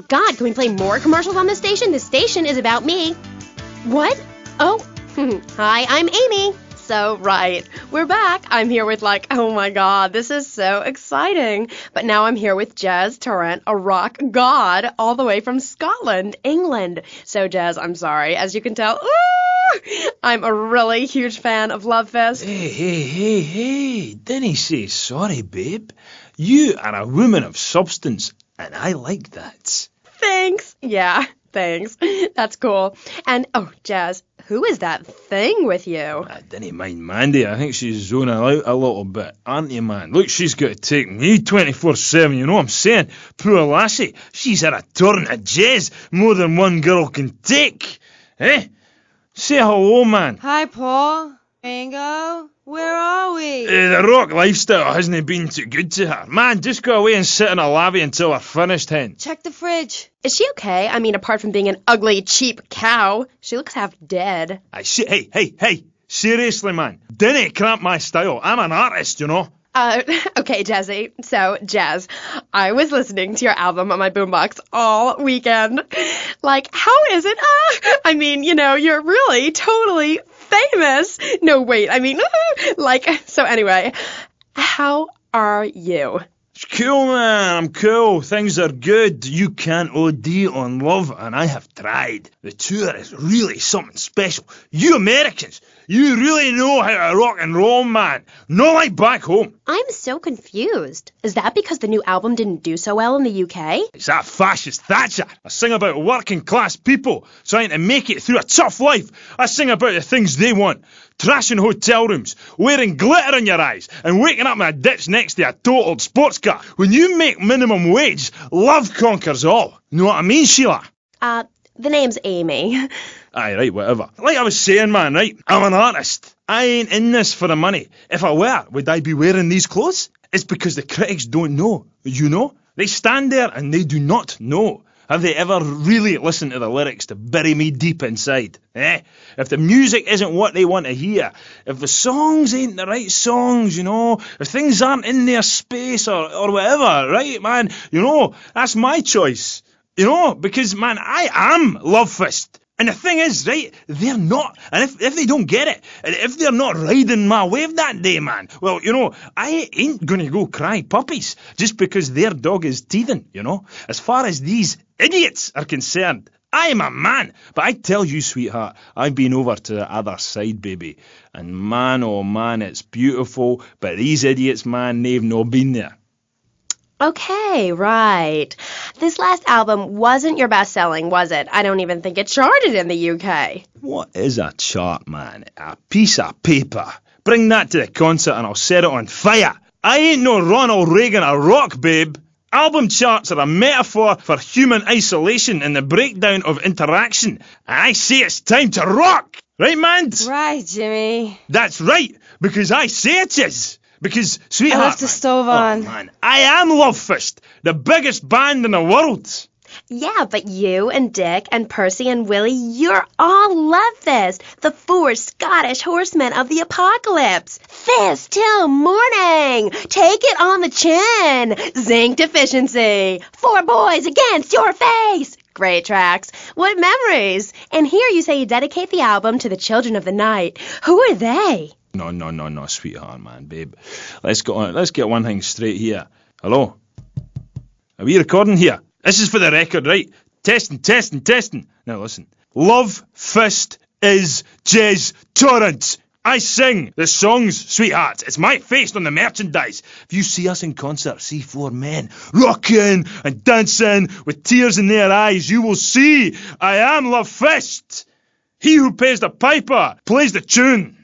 God, can we play more commercials on this station? This station is about me. What? Oh, hi, I'm Amy. So, right, we're back. I'm here with oh my god, this is so exciting. But now I'm here with Jez Tarrant, a rock god, all the way from Scotland, England. So, Jez, I'm sorry. As you can tell, I'm a really huge fan of Lovefest. Hey, didn't say sorry, babe. You are a woman of substance, and I like that. Thanks. Yeah, thanks. That's cool. And, Jez, who is that thing with you? I didn't mind Mandy. I think she's zoning out a little bit, aren't you, man? Look, she's got to take me 24/7, you know what I'm saying? Poor lassie, she's had a turn at Jez more than one girl can take. Eh? Say hello, man. Hi, Paul. Ringo. Where are we? The rock lifestyle hasn't been too good to her. Man, just go away and sit in a lavvy until we're finished, hen. Check the fridge. Is she okay? I mean, apart from being an ugly, cheap cow, she looks half dead. Hey. Seriously, man. Dinna cramp my style. I'm an artist, you know. Okay, Jesse. So, Jez, I was listening to your album on my boombox all weekend. How is it? I mean, you're really totally famous. No, wait, I mean, so anyway, how are you? It's cool, man. I'm cool. Things are good. You can't OD on love, and I have tried. The tour is really something special. You Americans, you really know how to rock and roll, man. Not like back home. I'm so confused. Is that because the new album didn't do so well in the UK? It's that fascist Thatcher. I sing about working class people trying to make it through a tough life. I sing about the things they want. Trashing hotel rooms, wearing glitter in your eyes, and waking up in a ditch next to a totaled sports car. When you make minimum wage, love conquers all. Know what I mean, Sheila? The name's Amy. Aye, right, whatever. Like I was saying, man, right? I'm an artist. I ain't in this for the money. If I were, would I be wearing these clothes? It's because the critics don't know. You know? They stand there and they do not know. Have they ever really listened to the lyrics to bury me deep inside? If the music isn't what they want to hear, if the songs ain't the right songs, if things aren't in their space or whatever, right, man, that's my choice. Because, man, I am Lovefist. And the thing is, right, they're not. And if they don't get it, if they're not riding my wave that day, man, well, I ain't gonna go cry puppies just because their dog is teething, As far as these idiots are concerned, I am a man. But I tell you, sweetheart, I've been over to the other side, baby. And man, oh man, it's beautiful. But these idiots, man, they've not been there. Okay, right. This last album wasn't your best-selling, was it? I don't even think it charted in the UK. What is a chart, man? A piece of paper. Bring that to the concert and I'll set it on fire. I ain't no Ronald Reagan or rock, babe. Album charts are a metaphor for human isolation and the breakdown of interaction. And I say it's time to rock. Right, man? Right, Jimmy. That's right, because I say it is. Because, sweetheart, I left the stove on. Oh, man, I am Lovefist, the biggest band in the world. Yeah, but you and Dick and Percy and Willie, you're all Lovefist, the 4 Scottish horsemen of the apocalypse. Fist till morning. Take it on the chin. Zinc deficiency. 4 boys against your face. Great tracks. What memories. And here you say you dedicate the album to the children of the night. Who are they? No, sweetheart, man, babe. Let's get one thing straight here. Hello? Are we recording here? This is for the record, right? Testing. Now listen. Lovefist is Jez Tarrant. I sing the songs, sweetheart. It's my face on the merchandise. If you see us in concert, see 4 men rocking and dancing with tears in their eyes, you will see I am Lovefist. He who pays the piper plays the tune.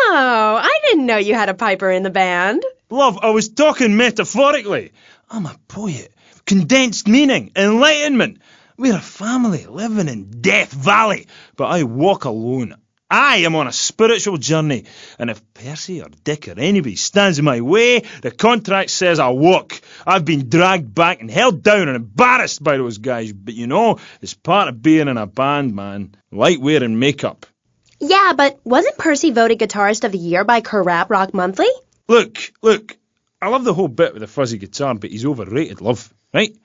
Oh, I didn't know you had a piper in the band. Love, I was talking metaphorically. I'm a poet. Condensed meaning, enlightenment. We're a family living in Death Valley, but I walk alone. I am on a spiritual journey, and if Percy or Dick or anybody stands in my way, the contract says I walk. I've been dragged back and held down and embarrassed by those guys, but it's part of being in a band, man. Like wearing makeup. Yeah, but wasn't Percy voted Guitarist of the Year by Kerrap! Rock Monthly? Look, I love the whole bit with the fuzzy guitar, but he's overrated, love. right?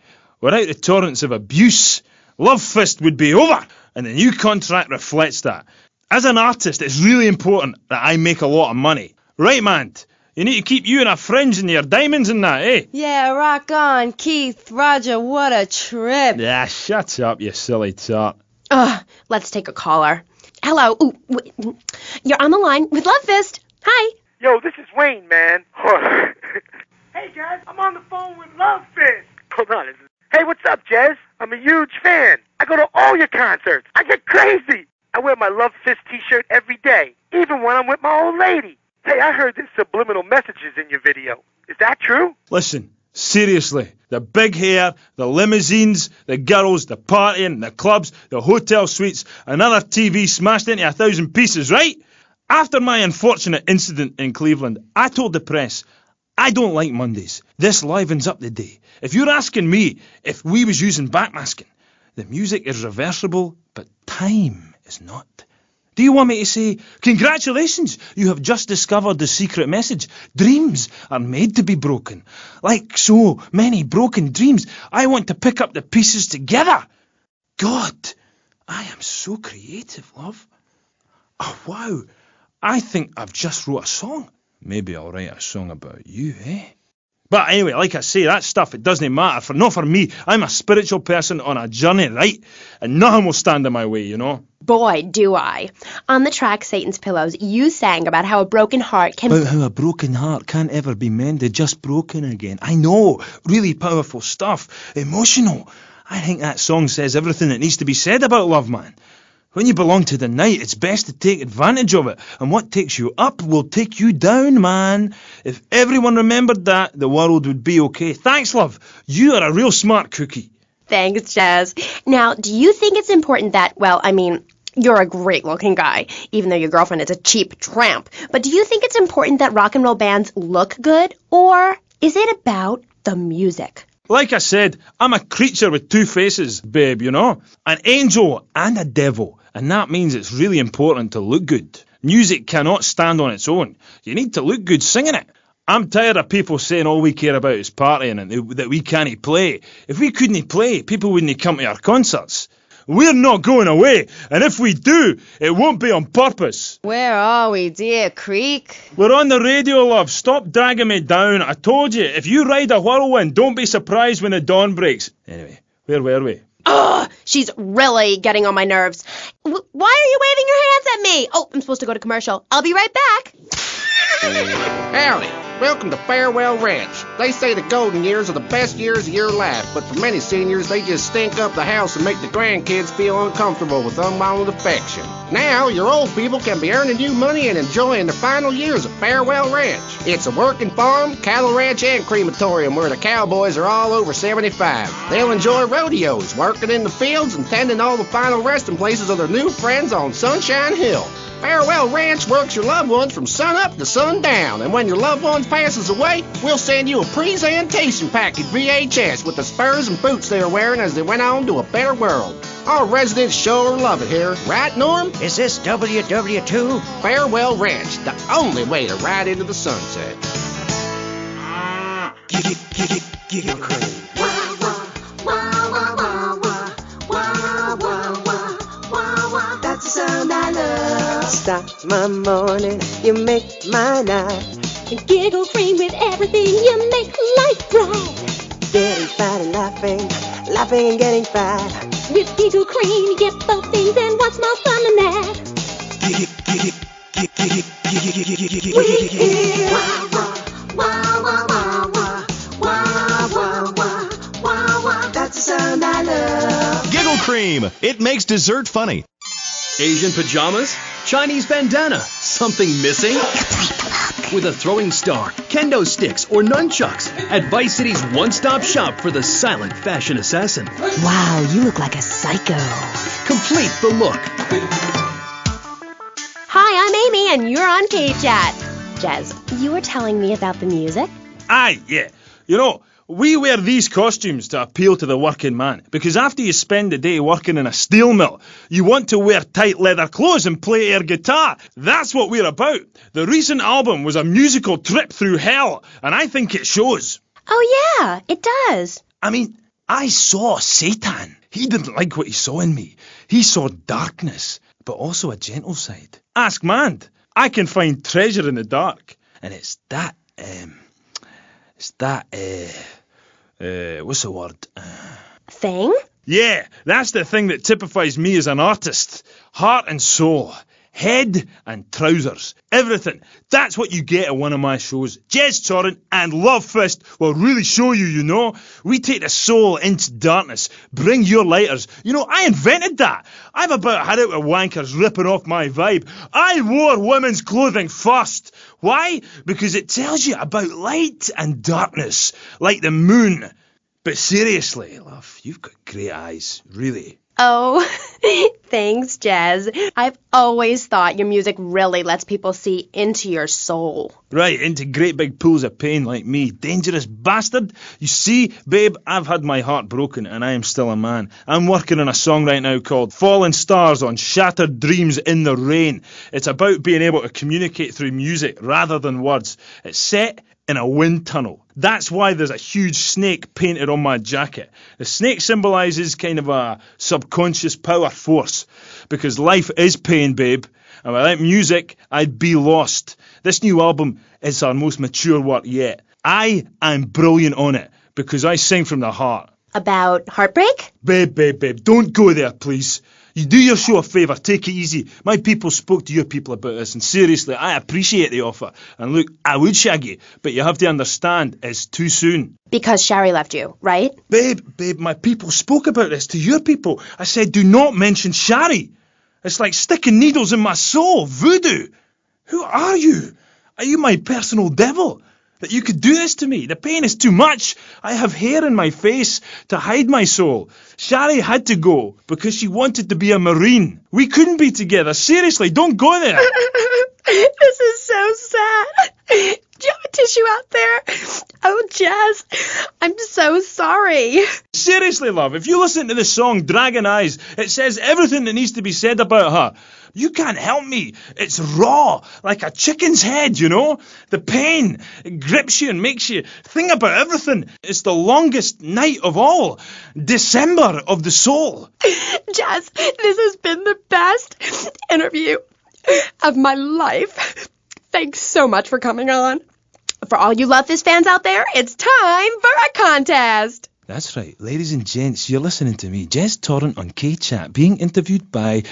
Without the torrents of abuse, Love Fist would be over, and the new contract reflects that. As an artist, it's really important that I make a lot of money. Right, man? You need to keep you and our friends and your diamonds and that, eh? Yeah, rock on, Keith, Roger, what a trip. Yeah, shut up, you silly tart. Ugh, let's take a caller. Hello. Ooh, you're on the line with Love Fist. Hi. Yo, this is Wayne, man. Hey, guys, I'm on the phone with Love Fist. Hold on. Hey, what's up, Jez? I'm a huge fan. I go to all your concerts. I get crazy. I wear my Love Fist t-shirt every day, even when I'm with my old lady. Hey, I heard there's subliminal messages in your video. Is that true? Listen, seriously, the big hair, the limousines, the girls, the partying, the clubs, the hotel suites, another TV smashed into 1,000 pieces, right? After my unfortunate incident in Cleveland, I told the press, I don't like Mondays. This livens up the day. If you're asking me if we was using backmasking, the music is reversible, but time is not. Do you want me to say, congratulations, you have just discovered the secret message. Dreams are made to be broken. Like so many broken dreams, I want to pick up the pieces together. God, I am so creative, love. Oh, wow, I think I've just wrote a song. Maybe I'll write a song about you, eh? But anyway, like I say, that stuff, it doesn't matter. Not for me. I'm a spiritual person on a journey, right? And nothing will stand in my way, you know? Boy, do I. On the track Satan's Pillows, you sang about how a broken heart can... About how a broken heart can't ever be mended, just broken again. I know. Really powerful stuff. Emotional. I think that song says everything that needs to be said about love, man. When you belong to the night, it's best to take advantage of it. And what takes you up will take you down, man. If everyone remembered that, the world would be okay. Thanks, love. You are a real smart cookie. Thanks, Jazz. Now, do you think it's important that, well, I mean, you're a great-looking guy, even though your girlfriend is a cheap tramp. But do you think it's important that rock and roll bands look good? Or is it about the music? Like I said, I'm a creature with two faces, babe, you know? An angel and a devil. And that means it's really important to look good. Music cannot stand on its own. You need to look good singing it. I'm tired of people saying all we care about is partying and that we can't play. If we couldn't play, people wouldn't come to our concerts. We're not going away, and if we do, it won't be on purpose. Where are we, dear Creek? We're on the radio, love. Stop dragging me down. I told you, if you ride a whirlwind, don't be surprised when the dawn breaks. Anyway, where were we? Ugh, she's really getting on my nerves. Why are you waving your hands at me? Oh, I'm supposed to go to commercial. I'll be right back. Howdy. Welcome to Farewell Ranch. They say the golden years are the best years of your life, but for many seniors, they just stink up the house and make the grandkids feel uncomfortable with unwanted affection. Now, your old people can be earning you money and enjoying the final years of Farewell Ranch. It's a working farm, cattle ranch, and crematorium where the cowboys are all over 75. They'll enjoy rodeos, working in the fields, and tending all the final resting places of their new friends on Sunshine Hill. Farewell Ranch works your loved ones from sun up to sundown, and when your loved ones passes away, we'll send you a presentation package VHS with the spurs and boots they were wearing as they went on to a better world. Our residents sure love it here, right, Norm? Is this WW2? Farewell Ranch, the only way to ride into the sunset. Giggle Cream. That's the sound I love. Stop my morning, you make my night. And Giggle Cream with everything, you make life bright. Getting fat and laughing, laughing and getting fat. With Giggle Cream, you get both things, and what's more fun than that? That's the sound I love. Giggle Cream. It makes dessert funny. Asian pajamas? Chinese bandana? Something missing? With a throwing star, kendo sticks, or nunchucks at Vice City's one-stop shop for the silent fashion assassin. Wow, you look like a psycho. Complete the look. Hi, I'm Amy, and you're on K-Chat. Jez, you were telling me about the music? Aye, yeah. You know, we wear these costumes to appeal to the working man, because after you spend the day working in a steel mill, you want to wear tight leather clothes and play air guitar. That's what we're about. The recent album was a musical trip through hell, and I think it shows. Oh yeah, it does. I mean, I saw Satan. He didn't like what he saw in me. He saw darkness, but also a gentle side. Ask Mand. I can find treasure in the dark. And it's that, what's the word? Thing? Yeah, that's the thing that typifies me as an artist. Heart and soul. Head and trousers. Everything. That's what you get at one of my shows. Jez Torrent and Love Fist will really show you, you know. We take the soul into darkness. Bring your lighters. You know, I invented that. I've about had it with wankers ripping off my vibe. I wore women's clothing first. Why? Because it tells you about light and darkness. Like the moon. But seriously, love, you've got great eyes. Really. Oh, thanks, Jez. I've always thought your music really lets people see into your soul. Right, into great big pools of pain like me. Dangerous bastard. You see, babe, I've had my heart broken and I am still a man. I'm working on a song right now called Fallen Stars on Shattered Dreams in the Rain. It's about being able to communicate through music rather than words. It's set in a wind tunnel. That's why there's a huge snake painted on my jacket. The snake symbolises kind of a subconscious power force. Because life is pain, babe. And without music, I'd be lost. This new album is our most mature work yet. I am brilliant on it because I sing from the heart. About heartbreak? Babe, don't go there, please. You do your show a favour, take it easy. My people spoke to your people about this, and seriously, I appreciate the offer. And look, I would shag you, but you have to understand, it's too soon. Because Shari left you, right? Babe, my people spoke about this to your people. I said, do not mention Shari. It's like sticking needles in my soul, voodoo. Who are you? Are you my personal devil? That you could do this to me. The pain is too much. I have hair in my face to hide my soul. Shari had to go because she wanted to be a Marine. We couldn't be together. Seriously, don't go there. This is so sad. Do you have a tissue out there? Oh, Jez, I'm so sorry. Seriously, love, if you listen to the song Dragon Eyes, it says everything that needs to be said about her. You can't help me. It's raw, like a chicken's head, you know? The pain, it grips you and makes you think about everything. It's the longest night of all. December of the soul. Jez, this has been the best interview of my life. Thanks so much for coming on. For all you Love Fist fans out there, it's time for a contest. That's right. Ladies and gents, you're listening to me, Jez Torrent on K-Chat, being interviewed by...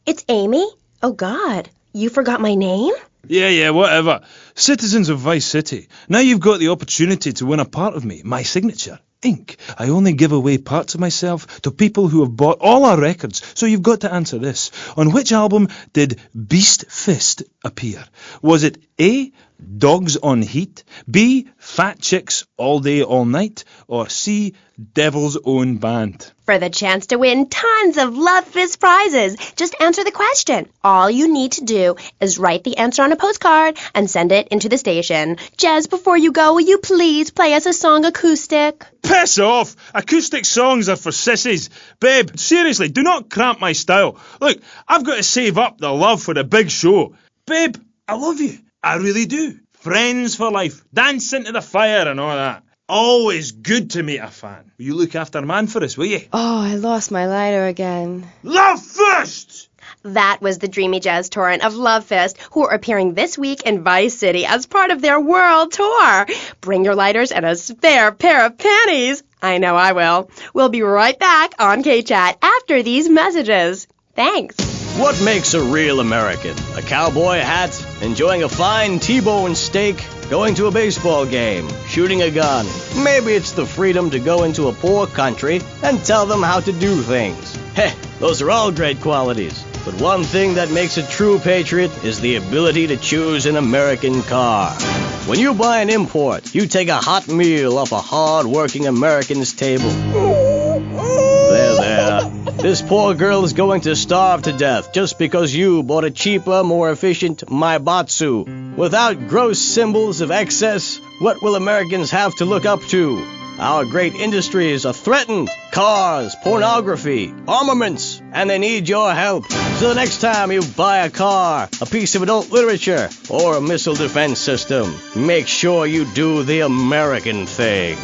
It's Amy? Oh, God. You forgot my name? Yeah, whatever. Citizens of Vice City. Now you've got the opportunity to win a part of me, my signature, ink. I only give away parts of myself to people who have bought all our records, so you've got to answer this. On which album did Beast Fist appear? Was it A, Dogs on Heat, B, Fat Chicks All Day All Night, or C, Devil's Own Band? For the chance to win tons of Love Fist prizes, just answer the question. All you need to do is write the answer on a postcard and send it into the station. Jez, before you go, will you please play us a song acoustic? Piss off! Acoustic songs are for sissies. Babe, seriously, do not cramp my style. Look, I've got to save up the love for the big show. Babe, I love you. I really do. Friends for life. Dance into the fire and all that. Always good to meet a fan. Will you look after man for us, will you? Oh, I lost my lighter again. Love Fist! That was the dreamy Jez Torrent of Love Fist, who are appearing this week in Vice City as part of their world tour. Bring your lighters and a spare pair of panties. I know I will. We'll be right back on K-Chat after these messages. Thanks. What makes a real American? A cowboy hat, enjoying a fine T-bone steak, going to a baseball game, shooting a gun. Maybe it's the freedom to go into a poor country and tell them how to do things. Heh, those are all great qualities. But one thing that makes a true patriot is the ability to choose an American car. When you buy an import, you take a hot meal off a hard-working American's table. There. This poor girl is going to starve to death just because you bought a cheaper, more efficient Maibatsu. Without gross symbols of excess, what will Americans have to look up to? Our great industries are threatened. Cars, pornography, armaments, and they need your help. So the next time you buy a car, a piece of adult literature, or a missile defense system, make sure you do the American thing.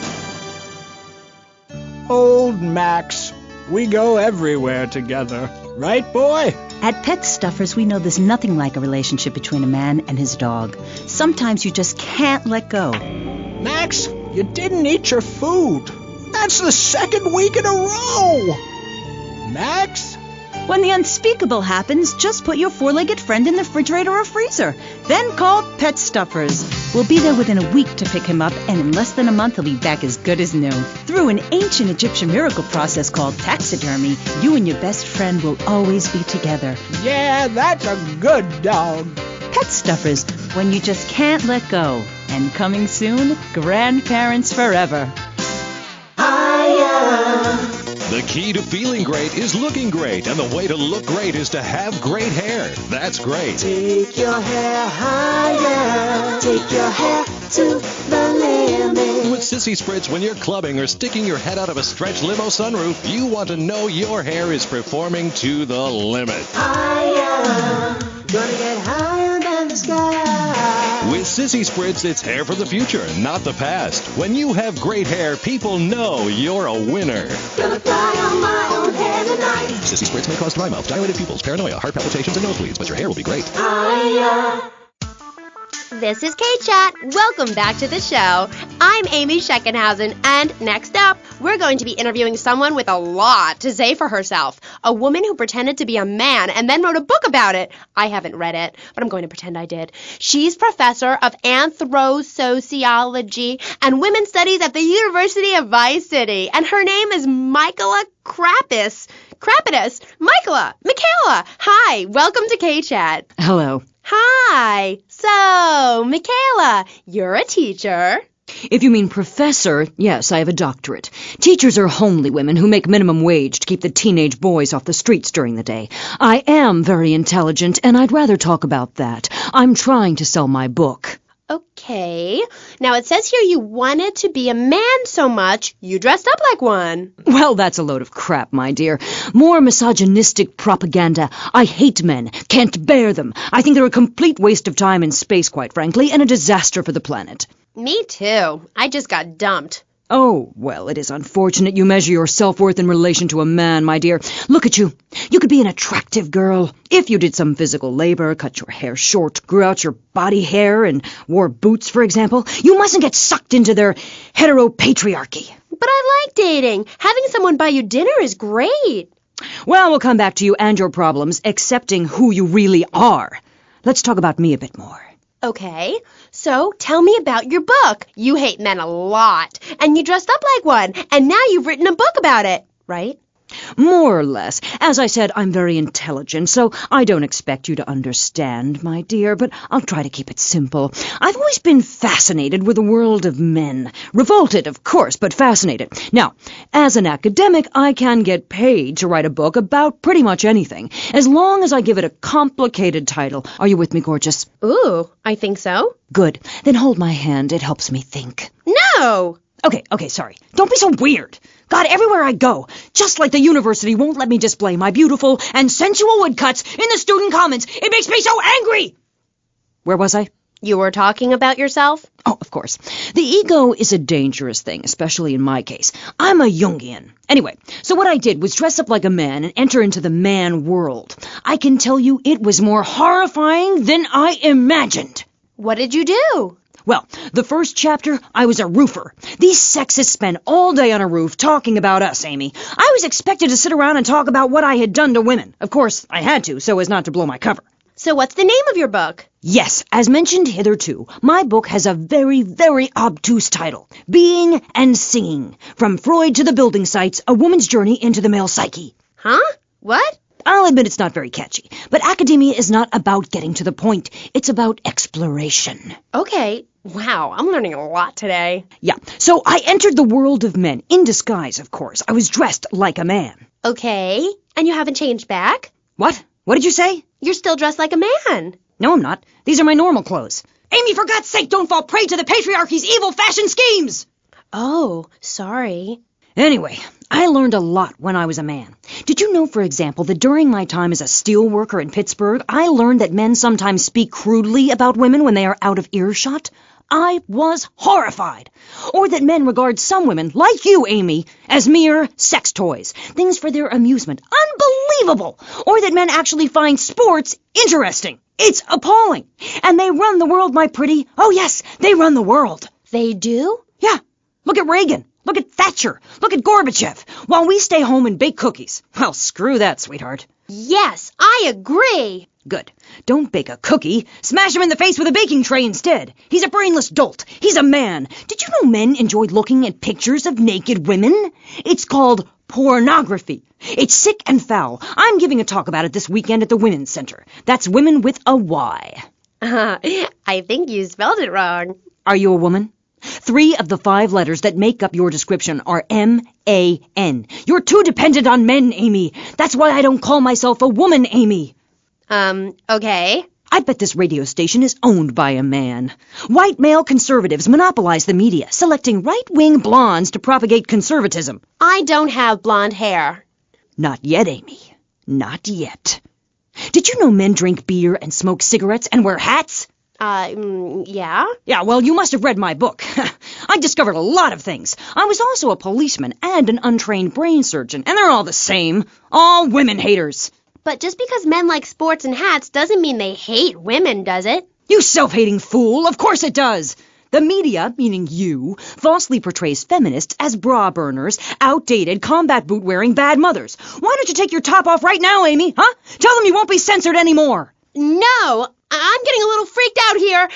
Old Max. We go everywhere together. Right, boy? At Pet Stuffers, we know there's nothing like a relationship between a man and his dog. Sometimes you just can't let go. Max, you didn't eat your food. That's the 2nd week in a row. Max? When the unspeakable happens, just put your four-legged friend in the refrigerator or freezer. Then call Pet Stuffers. We'll be there within a week to pick him up, and in less than a month he'll be back as good as new. Through an ancient Egyptian miracle process called taxidermy, you and your best friend will always be together. Yeah, that's a good dog. Pet Stuffers, when you just can't let go. And coming soon, grandparents forever. The key to feeling great is looking great, and the way to look great is to have great hair. That's great. Take your hair higher. Take your hair to the limit. With Sissy Spritz, when you're clubbing or sticking your head out of a stretch limo sunroof, you want to know your hair is performing to the limit. Higher. Gonna get higher than the sky. With Sissy Spritz, it's hair for the future, not the past. When you have great hair, people know you're a winner. Gonna fly on my own hair tonight. Sissy Spritz may cause dry mouth, dilated pupils, paranoia, heart palpitations, and nosebleeds, but your hair will be great. This is K-Chat. Welcome back to the show. I'm Amy Scheckenhausen, and next up, we're going to be interviewing someone with a lot to say for herself. A woman who pretended to be a man and then wrote a book about it. I haven't read it, but I'm going to pretend I did. She's professor of anthro-sociology and women's studies at the University of Vice City, and her name is Michaela Krapitus. Michaela! Hi, welcome to K-Chat. Hello. Hi. So, Michaela, you're a teacher. If you mean professor, yes, I have a doctorate. Teachers are homely women who make minimum wage to keep the teenage boys off the streets during the day. I am very intelligent, and I'd rather talk about that. I'm trying to sell my book. Okay. Now, it says here you wanted to be a man so much, you dressed up like one. Well, that's a load of crap, my dear. More misogynistic propaganda. I hate men. Can't bear them. I think they're a complete waste of time and space, quite frankly, and a disaster for the planet. Me too. I just got dumped. Oh, well, it is unfortunate you measure your self-worth in relation to a man, my dear. Look at you. You could be an attractive girl if you did some physical labor, cut your hair short, grew out your body hair, and wore boots, for example. You mustn't get sucked into their heteropatriarchy. But I like dating. Having someone buy you dinner is great. Well, we'll come back to you and your problems, accepting who you really are. Let's talk about me a bit more. Okay, so tell me about your book. You hate men a lot, and you dressed up like one, and now you've written a book about it, right? More or less. As I said, I'm very intelligent, so I don't expect you to understand, my dear, but I'll try to keep it simple. I've always been fascinated with the world of men. Revolted, of course, but fascinated. Now, as an academic, I can get paid to write a book about pretty much anything, as long as I give it a complicated title. Are you with me, gorgeous? Ooh, I think so. Good. Then hold my hand. It helps me think. No! Okay, sorry. Don't be so weird. God, everywhere I go, just like the university won't let me display my beautiful and sensual woodcuts in the student commons. It makes me so angry! Where was I? You were talking about yourself? Oh, of course. The ego is a dangerous thing, especially in my case. I'm a Jungian. Anyway, so what I did was dress up like a man and enter into the man world. I can tell you it was more horrifying than I imagined. What did you do? Well, the first chapter, I was a roofer. These sexists spend all day on a roof talking about us, Amy. I was expected to sit around and talk about what I had done to women. Of course, I had to, so as not to blow my cover. So what's the name of your book? Yes, as mentioned hitherto, my book has a very, very obtuse title. Being and Singing. From Freud to the building sites, a woman's journey into the male psyche. Huh? What? I'll admit it's not very catchy, but academia is not about getting to the point. It's about exploration. Okay. Wow, I'm learning a lot today. Yeah, so I entered the world of men, in disguise, of course. I was dressed like a man. Okay, and you haven't changed back? What? What did you say? You're still dressed like a man. No, I'm not. These are my normal clothes. Amy, for God's sake, don't fall prey to the patriarchy's evil fashion schemes! Oh, sorry. Anyway, I learned a lot when I was a man. Did you know, for example, that during my time as a steel worker in Pittsburgh, I learned that men sometimes speak crudely about women when they are out of earshot? I was horrified. Or that men regard some women, like you, Amy, as mere sex toys, things for their amusement. Unbelievable! Or that men actually find sports interesting. It's appalling. And they run the world, my pretty. Oh, yes, they run the world. They do? Yeah. Look at Reagan. Look at Thatcher. Look at Gorbachev. While we stay home and bake cookies. Well, screw that, sweetheart. Yes, I agree. Good. Don't bake a cookie. Smash him in the face with a baking tray instead. He's a brainless dolt. He's a man. Did you know men enjoy looking at pictures of naked women? It's called pornography. It's sick and foul. I'm giving a talk about it this weekend at the Women's Center. That's women with a Y. I think you spelled it wrong. Are you a woman? 3 of the 5 letters that make up your description are M-A-N. You're too dependent on men, Amy. That's why I don't call myself a woman, Amy. Okay. I bet this radio station is owned by a man. White male conservatives monopolize the media, selecting right-wing blondes to propagate conservatism. I don't have blonde hair. Not yet, Amy. Not yet. Did you know men drink beer and smoke cigarettes and wear hats? Yeah? Yeah, well, you must have read my book. I discovered a lot of things. I was also a policeman and an untrained brain surgeon, and they're all the same. All women haters. But just because men like sports and hats doesn't mean they hate women, does it? You self-hating fool! Of course it does! The media, meaning you, falsely portrays feminists as bra burners, outdated, combat boot-wearing bad mothers. Why don't you take your top off right now, Amy, huh? Tell them you won't be censored anymore. No! I'm getting a little freaked out here.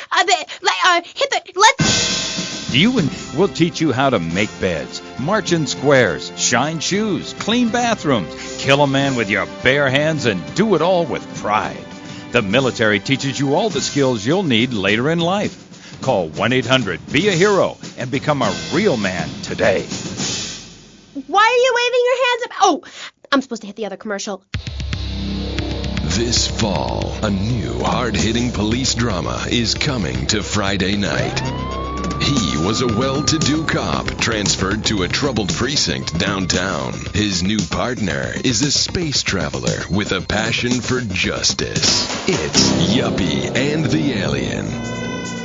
We'll teach you how to make beds, march in squares, shine shoes, clean bathrooms, kill a man with your bare hands, and do it all with pride. The military teaches you all the skills you'll need later in life. Call 1-800-BE-A-HERO and become a real man today. Why are you waving your hands up? Oh, I'm supposed to hit the other commercial. This fall, a new hard-hitting police drama is coming to Friday night. He was a well-to-do cop transferred to a troubled precinct downtown. His new partner is a space traveler with a passion for justice. It's Yuppie and the Alien.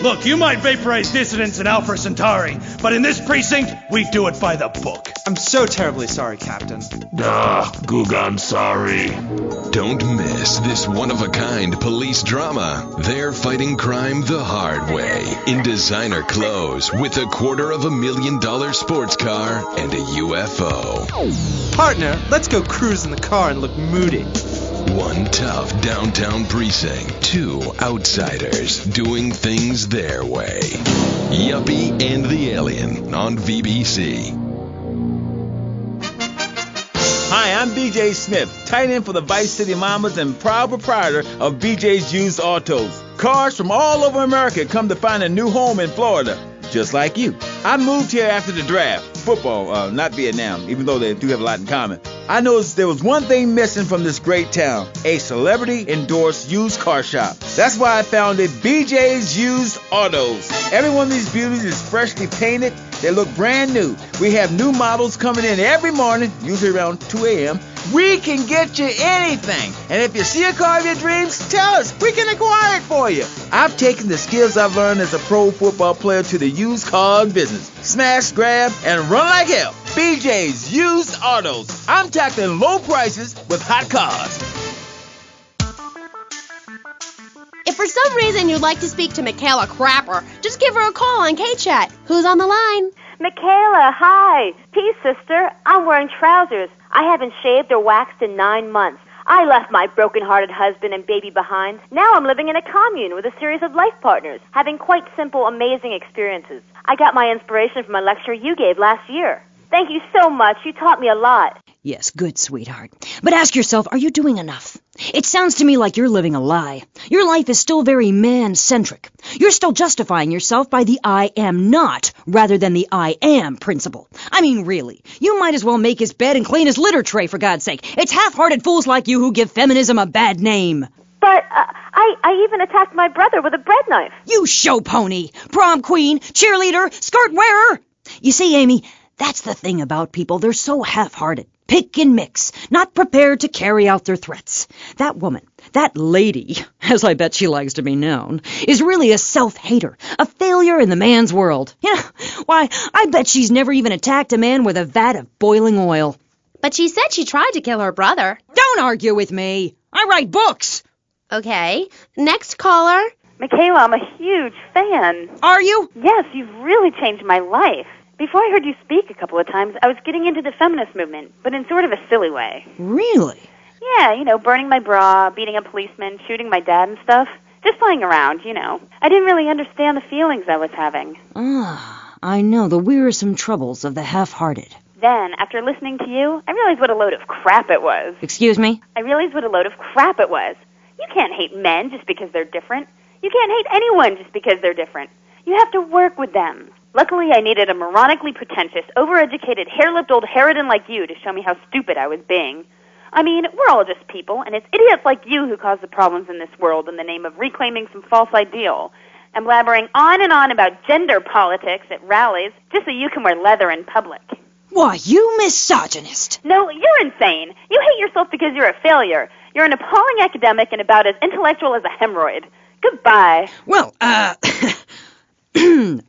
Look, you might vaporize dissidents in Alpha Centauri, but in this precinct, we do it by the book. I'm so terribly sorry, Captain. Gugan, sorry. Don't miss this one-of-a-kind police drama. They're fighting crime the hard way, in designer clothes, with $250,000 sports car and a UFO. Partner, let's go cruise in the car and look moody. One tough downtown precinct, 2 outsiders doing things their way. Yuppie and the Alien on VBC. Hi, I'm BJ Smith, tight end for the Vice City Mamas and proud proprietor of BJ's Used Autos. Cars from all over America come to find a new home in Florida, just like you. I moved here after the draft. Football, not Vietnam, even though they do have a lot in common. I noticed there was one thing missing from this great town, a celebrity-endorsed used car shop. That's why I founded BJ's Used Autos. Every one of these beauties is freshly painted. They look brand new. We have new models coming in every morning, usually around 2 a.m. We can get you anything. And if you see a car of your dreams, tell us. We can acquire it for you. I've taken the skills I've learned as a pro football player to the used car business. Smash, grab, and run like hell. BJ's Used Autos. I'm tackling low prices with hot cars. If for some reason you'd like to speak to Michaela Crapper, just give her a call on K-Chat. Who's on the line? Michaela, hi. Peace, sister. I'm wearing trousers. I haven't shaved or waxed in 9 months. I left my broken-hearted husband and baby behind. Now I'm living in a commune with a series of life partners, having quite simple, amazing experiences. I got my inspiration from a lecture you gave last year. Thank you so much. You taught me a lot. Yes, good, sweetheart. But ask yourself, are you doing enough? It sounds to me like you're living a lie. Your life is still very man-centric. You're still justifying yourself by the I am not rather than the I am principle. I mean, really, you might as well make his bed and clean his litter tray, for God's sake. It's half-hearted fools like you who give feminism a bad name. But I even attacked my brother with a bread knife. You show pony, prom queen, cheerleader, skirt wearer. You see, Amy, that's the thing about people. They're so half-hearted. Pick and mix, not prepared to carry out their threats. That woman, that lady, as I bet she likes to be known, is really a self-hater, a failure in the man's world. Yeah, why, I bet she's never even attacked a man with a vat of boiling oil. But she said she tried to kill her brother. Don't argue with me. I write books. Okay, next caller. Michaela, I'm a huge fan. Are you? Yes, you've really changed my life. Before I heard you speak a couple of times, I was getting into the feminist movement, but in sort of a silly way. Really? Yeah, burning my bra, beating a policeman, shooting my dad and stuff. Just playing around, I didn't really understand the feelings I was having. Ah, I know the wearisome troubles of the half-hearted. Then, after listening to you, I realized what a load of crap it was. Excuse me? I realized what a load of crap it was. You can't hate men just because they're different. You can't hate anyone just because they're different. You have to work with them. Luckily, I needed a moronically pretentious, overeducated, hair-lipped old harridan like you to show me how stupid I was being. I mean, we're all just people, and it's idiots like you who cause the problems in this world in the name of reclaiming some false ideal, and blabbering on and on about gender politics at rallies just so you can wear leather in public. Why, you misogynist. No, you're insane. You hate yourself because you're a failure. You're an appalling academic and about as intellectual as a hemorrhoid. Goodbye. Well, well, it's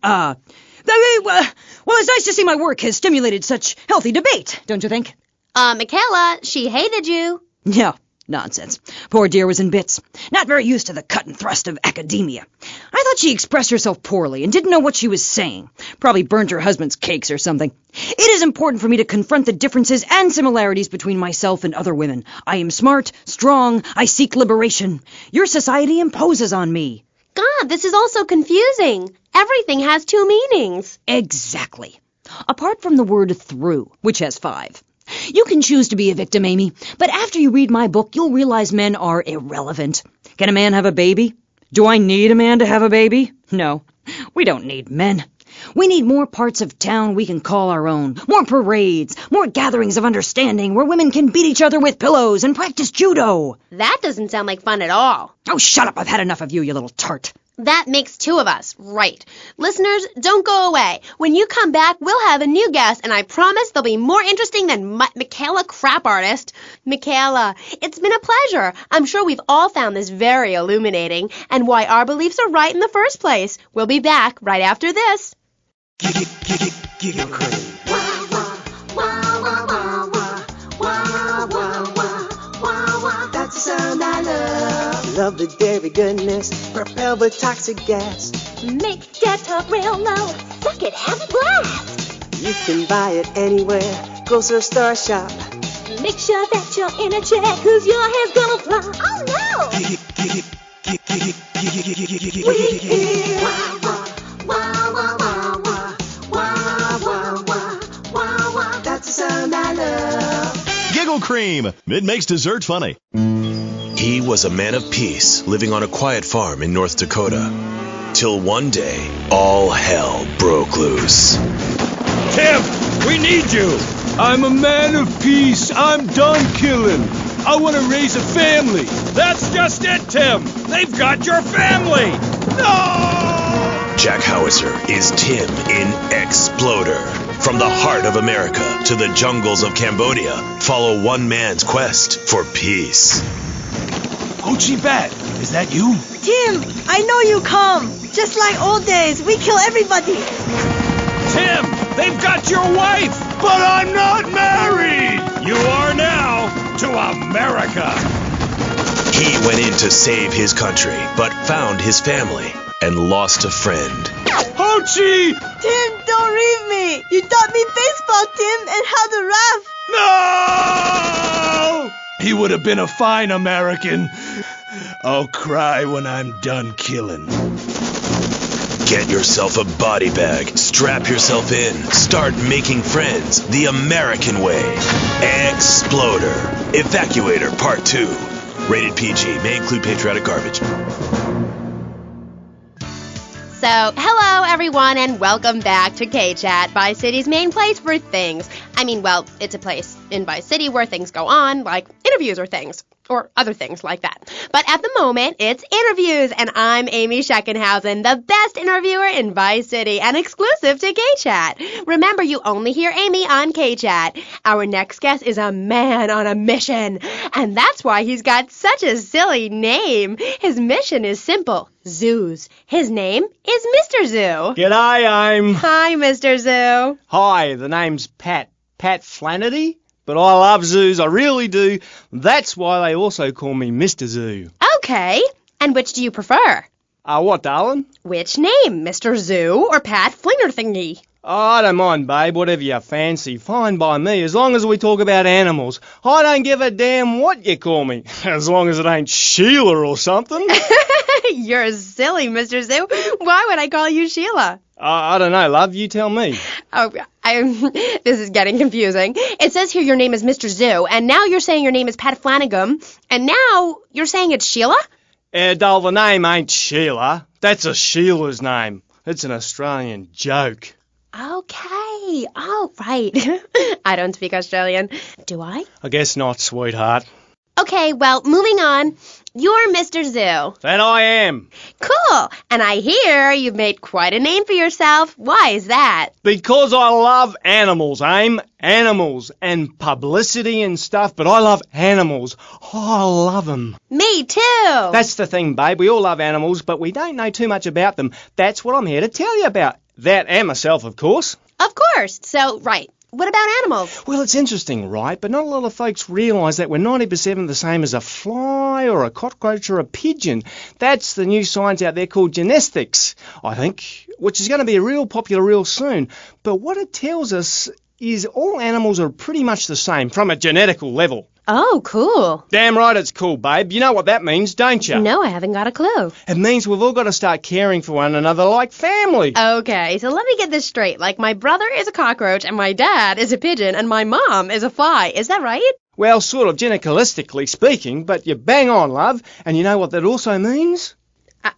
nice to see my work has stimulated such healthy debate, don't you think? Michaela, she hated you. No, nonsense. Poor dear was in bits. Not very used to the cut and thrust of academia. I thought she expressed herself poorly and didn't know what she was saying. Probably burned her husband's cakes or something. It is important for me to confront the differences and similarities between myself and other women. I am smart, strong, I seek liberation. Your society imposes on me. God, this is all so confusing. Everything has two meanings. Exactly. Apart from the word through, which has 5. You can choose to be a victim, Amy, but after you read my book, you'll realize men are irrelevant. Can a man have a baby? Do I need a man to have a baby? No, we don't need men. We need more parts of town we can call our own, more parades, more gatherings of understanding where women can beat each other with pillows and practice judo. That doesn't sound like fun at all. Oh, shut up. I've had enough of you, you little tart. That makes 2 of us, right. Listeners, don't go away. When you come back, we'll have a new guest, and I promise they'll be more interesting than Michaela Crap Artist. Michaela, it's been a pleasure. I'm sure we've all found this very illuminating, and why our beliefs are right in the first place. We'll be back right after this. Giggle Cream. That's the sound I love. Love the dairy goodness, propelled with toxic gas. Make that talk real low. Suck it, have a blast. You can buy it anywhere. Go to a star shop. Make sure that you're in a chair, cause your hair's gonna fly. Oh no! We hear that's the sound I love. Giggle Cream. It makes dessert funny. He was a man of peace, living on a quiet farm in North Dakota. Till one day, all hell broke loose. Tim, we need you. I'm a man of peace. I'm done killing. I want to raise a family. That's just it, Tim. They've got your family. No! Jack Howitzer is Tim in Exploder. From the heart of America to the jungles of Cambodia, follow one man's quest for peace. Ho Chi Bat, is that you? Tim, I know you come. Just like old days, we kill everybody. Tim, they've got your wife. But I'm not married. You are now to America. He went in to save his country, but found his family and lost a friend. Ho Chi! Tim, don't leave me. You taught me baseball, Tim, and how to rap. No! He would have been a fine American. I'll cry when I'm done killing. Get yourself a body bag, strap yourself in, start making friends the American way. Exploder. Evacuator Part 2. Rated PG. May include patriotic garbage. So, hello everyone and welcome back to K-Chat, Vice City's main place for things. I mean, well, it's a place in Vice City where things go on, like interviews or things. or other things like that. But at the moment, it's interviews, and I'm Amy Scheckenhausen, the best interviewer in Vice City and exclusive to K-Chat. Remember, you only hear Amy on K-Chat. Our next guest is a man on a mission, and that's why he's got such a silly name. His mission is simple. Zoos. His name is Mr. Zoo. G'day, Hi, Mr. Zoo. Hi, the name's Pat Flannery, but I love zoos, I really do. That's why they also call me Mr. Zoo. Okay, and which do you prefer? What, darling? Which name, Mr. Zoo or Pat Flinger Thingy? Oh, I don't mind, babe, whatever you fancy. Fine by me, as long as we talk about animals. I don't give a damn what you call me, as long as it ain't Sheila or something. You're silly, Mr. Zoo. Why would I call you Sheila? I don't know, love, you tell me. Oh, this is getting confusing. It says here your name is Mr. Zoo, and now you're saying your name is Pat Flanagan, and now you're saying it's Sheila? Doll, the name ain't Sheila. That's a Sheila's name. It's an Australian joke. Okay. Oh, right. I don't speak Australian. Do I? I guess not, sweetheart. Okay, well, moving on. You're Mr. Zoo. That I am. Cool. And I hear you've made quite a name for yourself. Why is that? Because I love animals, Aim. Animals and publicity and stuff, but I love animals. Oh, I love them. Me too. That's the thing, babe. We all love animals, but we don't know too much about them. That's what I'm here to tell you about. That and myself, of course. Of course. So, right. What about animals? Well, it's interesting, right? But not a lot of folks realise that we're 90% the same as a fly or a cockroach or a pigeon. That's the new science out there called genetics, I think, which is going to be real popular real soon. But what it tells us is all animals are pretty much the same from a genetical level. Oh, cool. Damn right it's cool, babe. You know what that means, don't you? No, I haven't got a clue. It means we've all got to start caring for one another like family. Okay, so let me get this straight. Like, my brother is a cockroach, and my dad is a pigeon, and my mom is a fly. Is that right? Well, sort of genetically speaking, but you're bang on, love. And you know what that also means?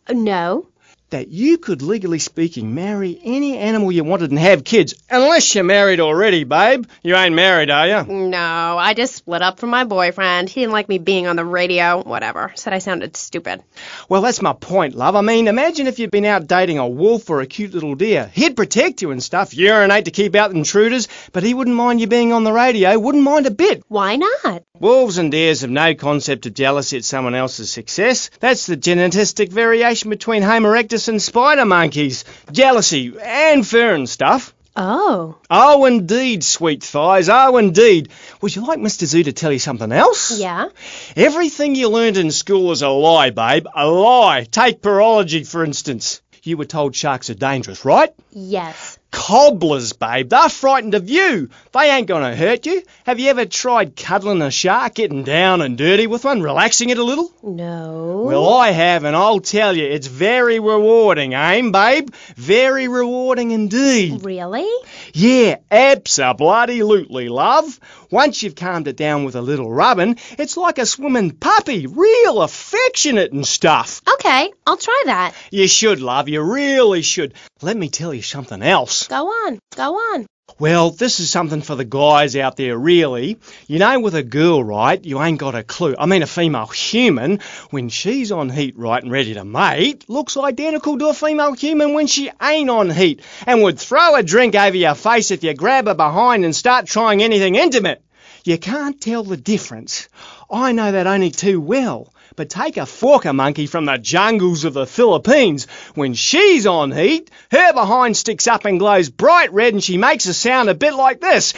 No. That you could, legally speaking, marry any animal you wanted and have kids. Unless you're married already, babe. You ain't married, are you? No, I just split up from my boyfriend. He didn't like me being on the radio. Whatever. Said I sounded stupid. Well, that's my point, love. I mean, imagine if you'd been out dating a wolf or a cute little deer. He'd protect you and stuff, urinate to keep out intruders, but he wouldn't mind you being on the radio. Wouldn't mind a bit. Why not? Wolves and deers have no concept of jealousy at someone else's success. That's the genetic variation between Homo erectus and spider monkeys. Jealousy and fur and stuff. Oh. Oh, indeed, sweet thighs. Oh, indeed. Would you like Mr. Zoo to tell you something else? Yeah. Everything you learned in school is a lie, babe. A lie. Take parology, for instance. You were told sharks are dangerous, right? Yes. Cobblers, babe. They're frightened of you. They ain't gonna hurt you. Have you ever tried cuddling a shark, getting down and dirty with one, relaxing it a little? No. Well, I have, and I'll tell you, it's very rewarding, babe? Very rewarding indeed. Really? Yeah, abso-bloody-lutely, love. Once you've calmed it down with a little rubbing, it's like a swimming puppy, real affectionate and stuff. Okay, I'll try that. You should, love, you really should. Let me tell you something else. Go on. Well, this is something for the guys out there, really. You know, with a girl, right, you ain't got a clue. I mean, a female human, when she's on heat, right, and ready to mate, looks identical to a female human when she ain't on heat, and would throw a drink over your face if you grab her behind and start trying anything intimate. You can't tell the difference. I know that only too well. But take a forker monkey from the jungles of the Philippines. When she's on heat, her behind sticks up and glows bright red and she makes a sound a bit like this.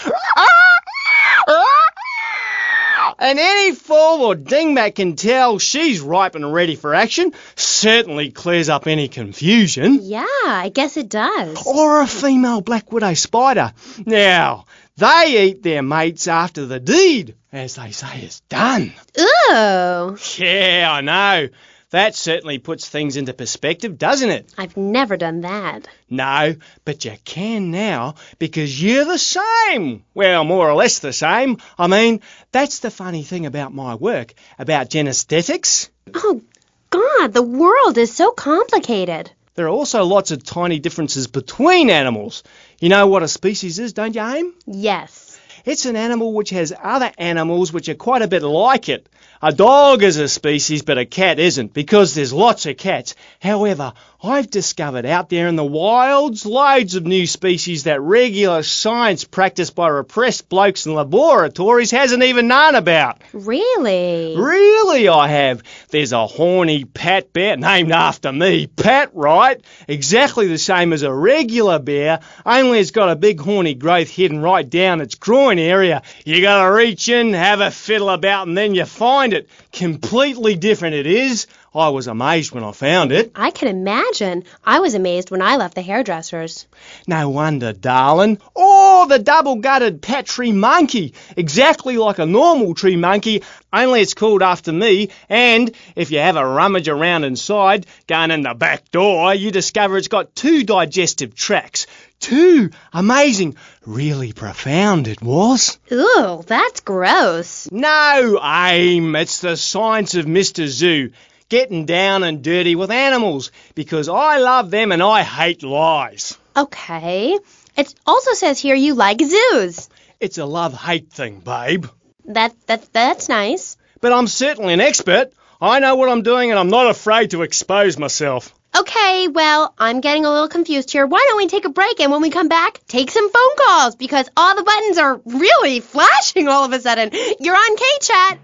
And any fool or dingbat can tell she's ripe and ready for action. Certainly clears up any confusion. Yeah, I guess it does. Or a female black widow spider. Now, they eat their mates after the deed, as they say, is done. Ooh. Yeah, I know. That certainly puts things into perspective, doesn't it? I've never done that. No, but you can now, because you're the same. Well, more or less the same. I mean, that's the funny thing about my work, about genesthetics. Oh, God, the world is so complicated. There are also lots of tiny differences between animals. You know what a species is, don't you, Aim? Yes. It's an animal which has other animals which are quite a bit like it. A dog is a species, but a cat isn't, because there's lots of cats. However, I've discovered out there in the wilds loads of new species that regular science practiced by repressed blokes in laboratories hasn't even known about. Really? Really, I have. There's a horny Pat bear, named after me, Pat, right? Exactly the same as a regular bear, only it's got a big horny growth hidden right down its groin area. You gotta reach in, have a fiddle about, and then you find it. Completely different it is. I was amazed when I found it. I can imagine. I was amazed when I left the hairdressers. No wonder, darling. Oh, the double-gutted Pat tree monkey. Exactly like a normal tree monkey, only it's called after me. And if you have a rummage around inside, going in the back door, you discover it's got 2 digestive tracts. 2. Amazing. Really profound it was. Ooh, that's gross. No, Aim. It's the science of Mr. Zoo. Getting down and dirty with animals, because I love them and I hate lies. Okay. It also says here you like zoos. It's a love-hate thing, babe. That's nice. But I'm certainly an expert. I know what I'm doing and I'm not afraid to expose myself. Okay, well, I'm getting a little confused here. Why don't we take a break, and when we come back, take some phone calls, because all the buttons are really flashing all of a sudden. You're on K-Chat.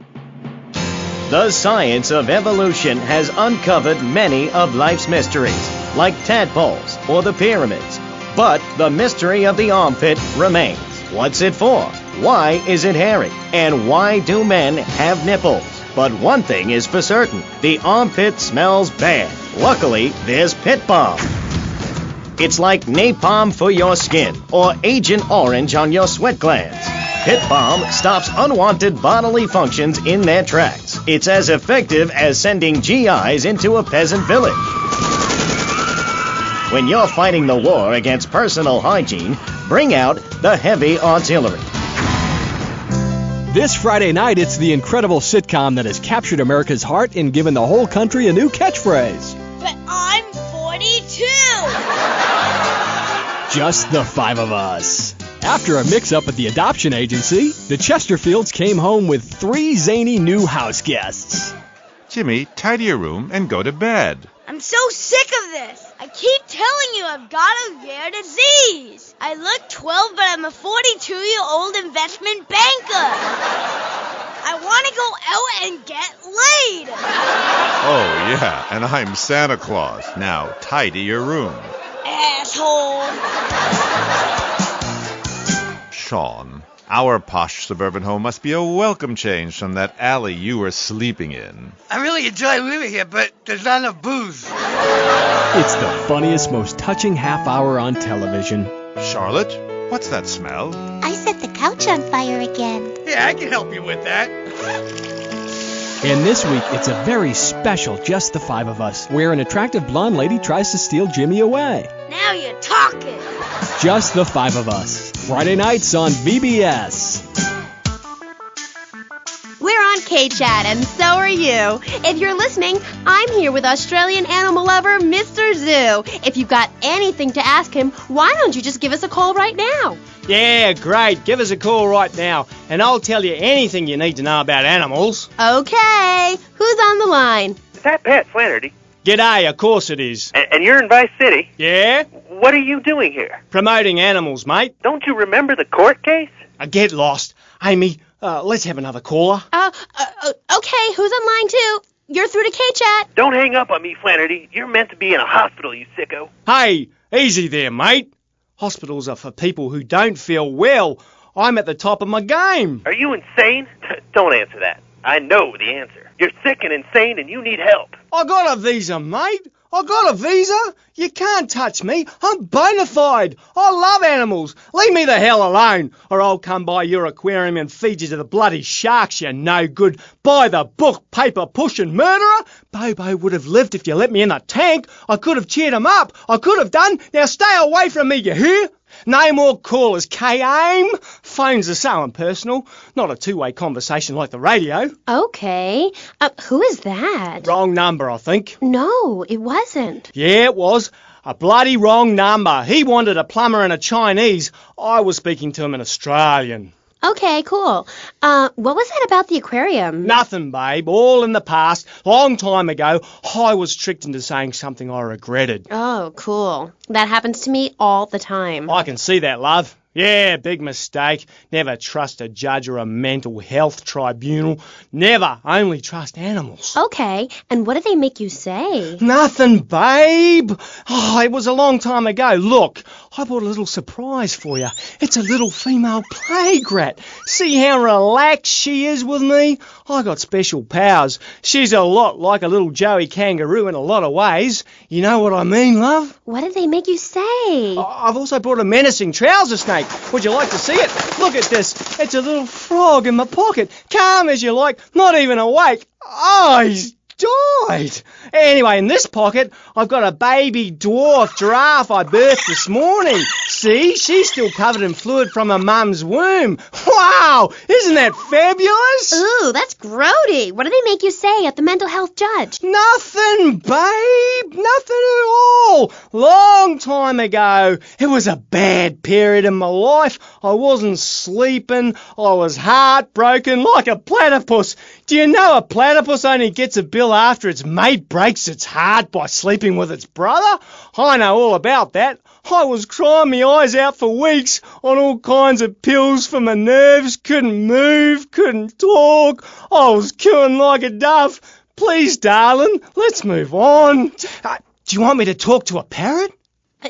The science of evolution has uncovered many of life's mysteries, like tadpoles or the pyramids. But the mystery of the armpit remains. What's it for? Why is it hairy? And why do men have nipples? But one thing is for certain, the armpit smells bad. Luckily, there's Pit Balm. It's like napalm for your skin, or Agent Orange on your sweat glands. Pit Balm stops unwanted bodily functions in their tracks. It's as effective as sending GIs into a peasant village. When you're fighting the war against personal hygiene, bring out the heavy artillery. This Friday night, it's the incredible sitcom that has captured America's heart and given the whole country a new catchphrase. But I'm 42! Just the 5 of us. After a mix-up at the adoption agency, the Chesterfields came home with 3 zany new house guests. Jimmy, tidy your room and go to bed. I'm so sick of this. I keep telling you I've got a rare disease. I look 12, but I'm a 42-year-old investment banker. I want to go out and get laid. Oh, yeah, and I'm Santa Claus. Now, tidy your room. Asshole. Sean, our posh suburban home must be a welcome change from that alley you were sleeping in. I really enjoy living here, but there's not enough booze. It's the funniest, most touching half hour on television. Charlotte, what's that smell? I set the couch on fire again. Yeah, I can help you with that. And this week, it's a very special Just the 5 of Us, where an attractive blonde lady tries to steal Jimmy away. Now you're talking. Just the 5 of Us. Friday nights on VBS. We're on K-Chat, and so are you. If you're listening, I'm here with Australian animal lover, Mr. Zoo. If you've got anything to ask him, why don't you just give us a call right now? Yeah, great. Give us a call right now, and I'll tell you anything you need to know about animals. Okay. Who's on the line? Is that Pat Flannery? G'day, of course it is. And you're in Vice City? Yeah? What are you doing here? Promoting animals, mate. Don't you remember the court case? Get lost. Amy, let's have another caller. Okay, who's on line 2? You're through to K-Chat. Don't hang up on me, Flannery. You're meant to be in a hospital, you sicko. Hey, easy there, mate. Hospitals are for people who don't feel well. I'm at the top of my game. Are you insane? Don't answer that. I know the answer. You're sick and insane and you need help. I got a visa, mate. I got a visa. You can't touch me. I'm bona fide. I love animals. Leave me the hell alone, or I'll come by your aquarium and feed you to the bloody sharks, you no good, by the book, paper pushing murderer. Bobo would have lived if you let me in the tank. I could have cheered him up. I could have done. Now stay away from me, you hear? No more callers, K-Aim. Phones are so impersonal. Not a two-way conversation like the radio. Okay. Who is that? Wrong number, I think. No, it wasn't. Yeah, it was. A bloody wrong number. He wanted a plumber and a Chinese. I was speaking to him in Australian. Okay, cool. What was that about the aquarium? Nothing, babe. All in the past. Long time ago, I was tricked into saying something I regretted. Oh, cool. That happens to me all the time. I can see that, love. Yeah, big mistake. Never trust a judge or a mental health tribunal. Never. Only trust animals. Okay, and what did they make you say? Nothing, babe. Oh, it was a long time ago. Look, I brought a little surprise for you. It's a little female plague rat. See how relaxed she is with me? I got special powers. She's a lot like a little Joey kangaroo in a lot of ways. You know what I mean, love? What did they make you say? I've also brought a menacing trouser snake. Would you like to see it? Look at this. It's a little frog in my pocket. Calm as you like, not even awake. Oh, he's died. Anyway, in this pocket, I've got a baby dwarf giraffe I birthed this morning. See, she's still covered in fluid from her mum's womb. Wow, isn't that fabulous? Ooh, that's grody. What did they make you say at the mental health judge? Nothing, babe. Nothing at all. Long time ago. It was a bad period in my life. I wasn't sleeping. I was heartbroken like a platypus. Do you know a platypus only gets a bill after its mate breaks its heart by sleeping with its brother? I know all about that. I was crying my eyes out for weeks on all kinds of pills for my nerves, couldn't move, couldn't talk. I was cooing like a dove. Please, darling, let's move on. Do you want me to talk to a parrot?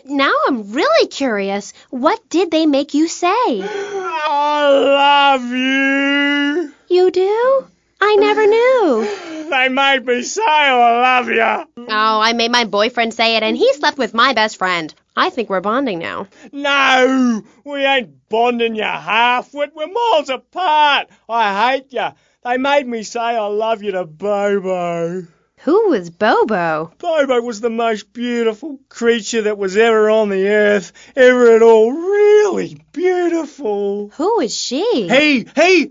Now I'm really curious. What did they make you say? I love you. You do? I never knew. They made me say I love you. Oh, I made my boyfriend say it, and he slept with my best friend. I think we're bonding now. No, we ain't bonding, you half-wit. We're miles apart. I hate you. They made me say I love you to Bobo. Who was Bobo? Bobo was the most beautiful creature that was ever on the earth, ever at all. Really beautiful. Who is she? He. Okay,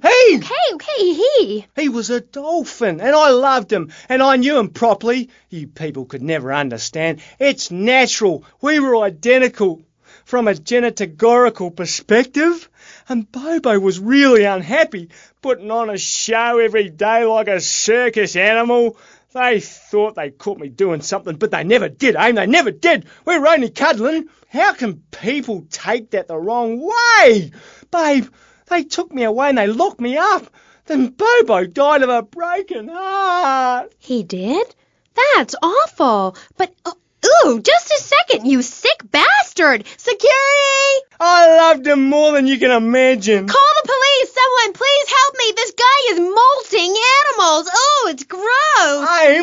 he. He was a dolphin, and I loved him, and I knew him properly. You people could never understand. It's natural. We were identical from a genetagorical perspective. And Bobo was really unhappy, putting on a show every day like a circus animal. They thought they caught me doing something, but they never did, eh? They never did. We were only cuddling. How can people take that the wrong way? Babe, they took me away and they locked me up. Then Bobo died of a broken heart. He did? That's awful. But, ooh, just a second, you sick bastard. Security! I loved him more than you can imagine. Call the police! Someone, please help me! This guy is molting animals! Oh, it's gross! I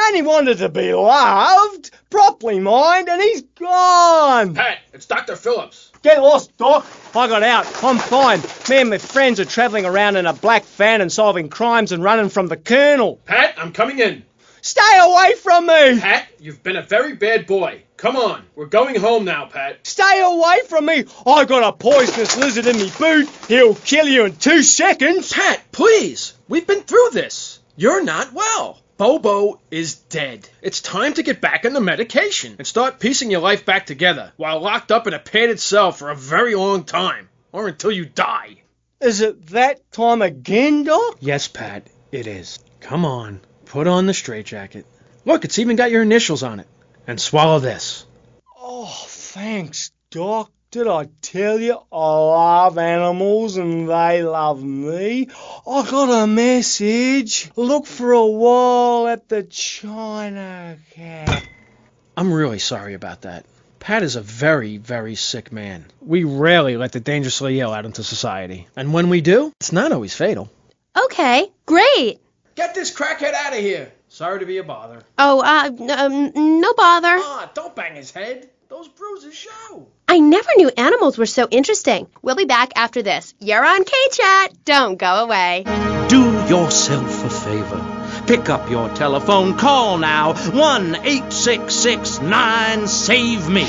only wanted to be loved, properly, mind, and he's gone. Pat, it's Dr. Phillips. Get lost, Doc. I got out. I'm fine. Me and my friends are travelling around in a black van and solving crimes and running from the Colonel. Pat, I'm coming in. Stay away from me! Pat, you've been a very bad boy. Come on, we're going home now, Pat. Stay away from me! I got a poisonous lizard in me boot. He'll kill you in 2 seconds. Pat, please. We've been through this. You're not well. Bobo is dead. It's time to get back on the medication and start piecing your life back together while locked up in a padded cell for a very long time. Or until you die. Is it that time again, Doc? Yes, Pat, it is. Come on. Put on the straitjacket. Look, it's even got your initials on it. And swallow this. Oh, thanks, Doc. Did I tell you I love animals and they love me? I got a message. Look for a while at the China Cat. I'm really sorry about that. Pat is a very, very sick man. We rarely let the dangerously ill out into society. And when we do, it's not always fatal. Okay, great. Get this crackhead out of here. Sorry to be a bother. Oh, no bother. Don't bang his head. Those bruises show. I never knew animals were so interesting. We'll be back after this. You're on K-Chat. Don't go away. Do yourself a favor. Pick up your telephone. Call now. 1-866-9-SAVE-ME.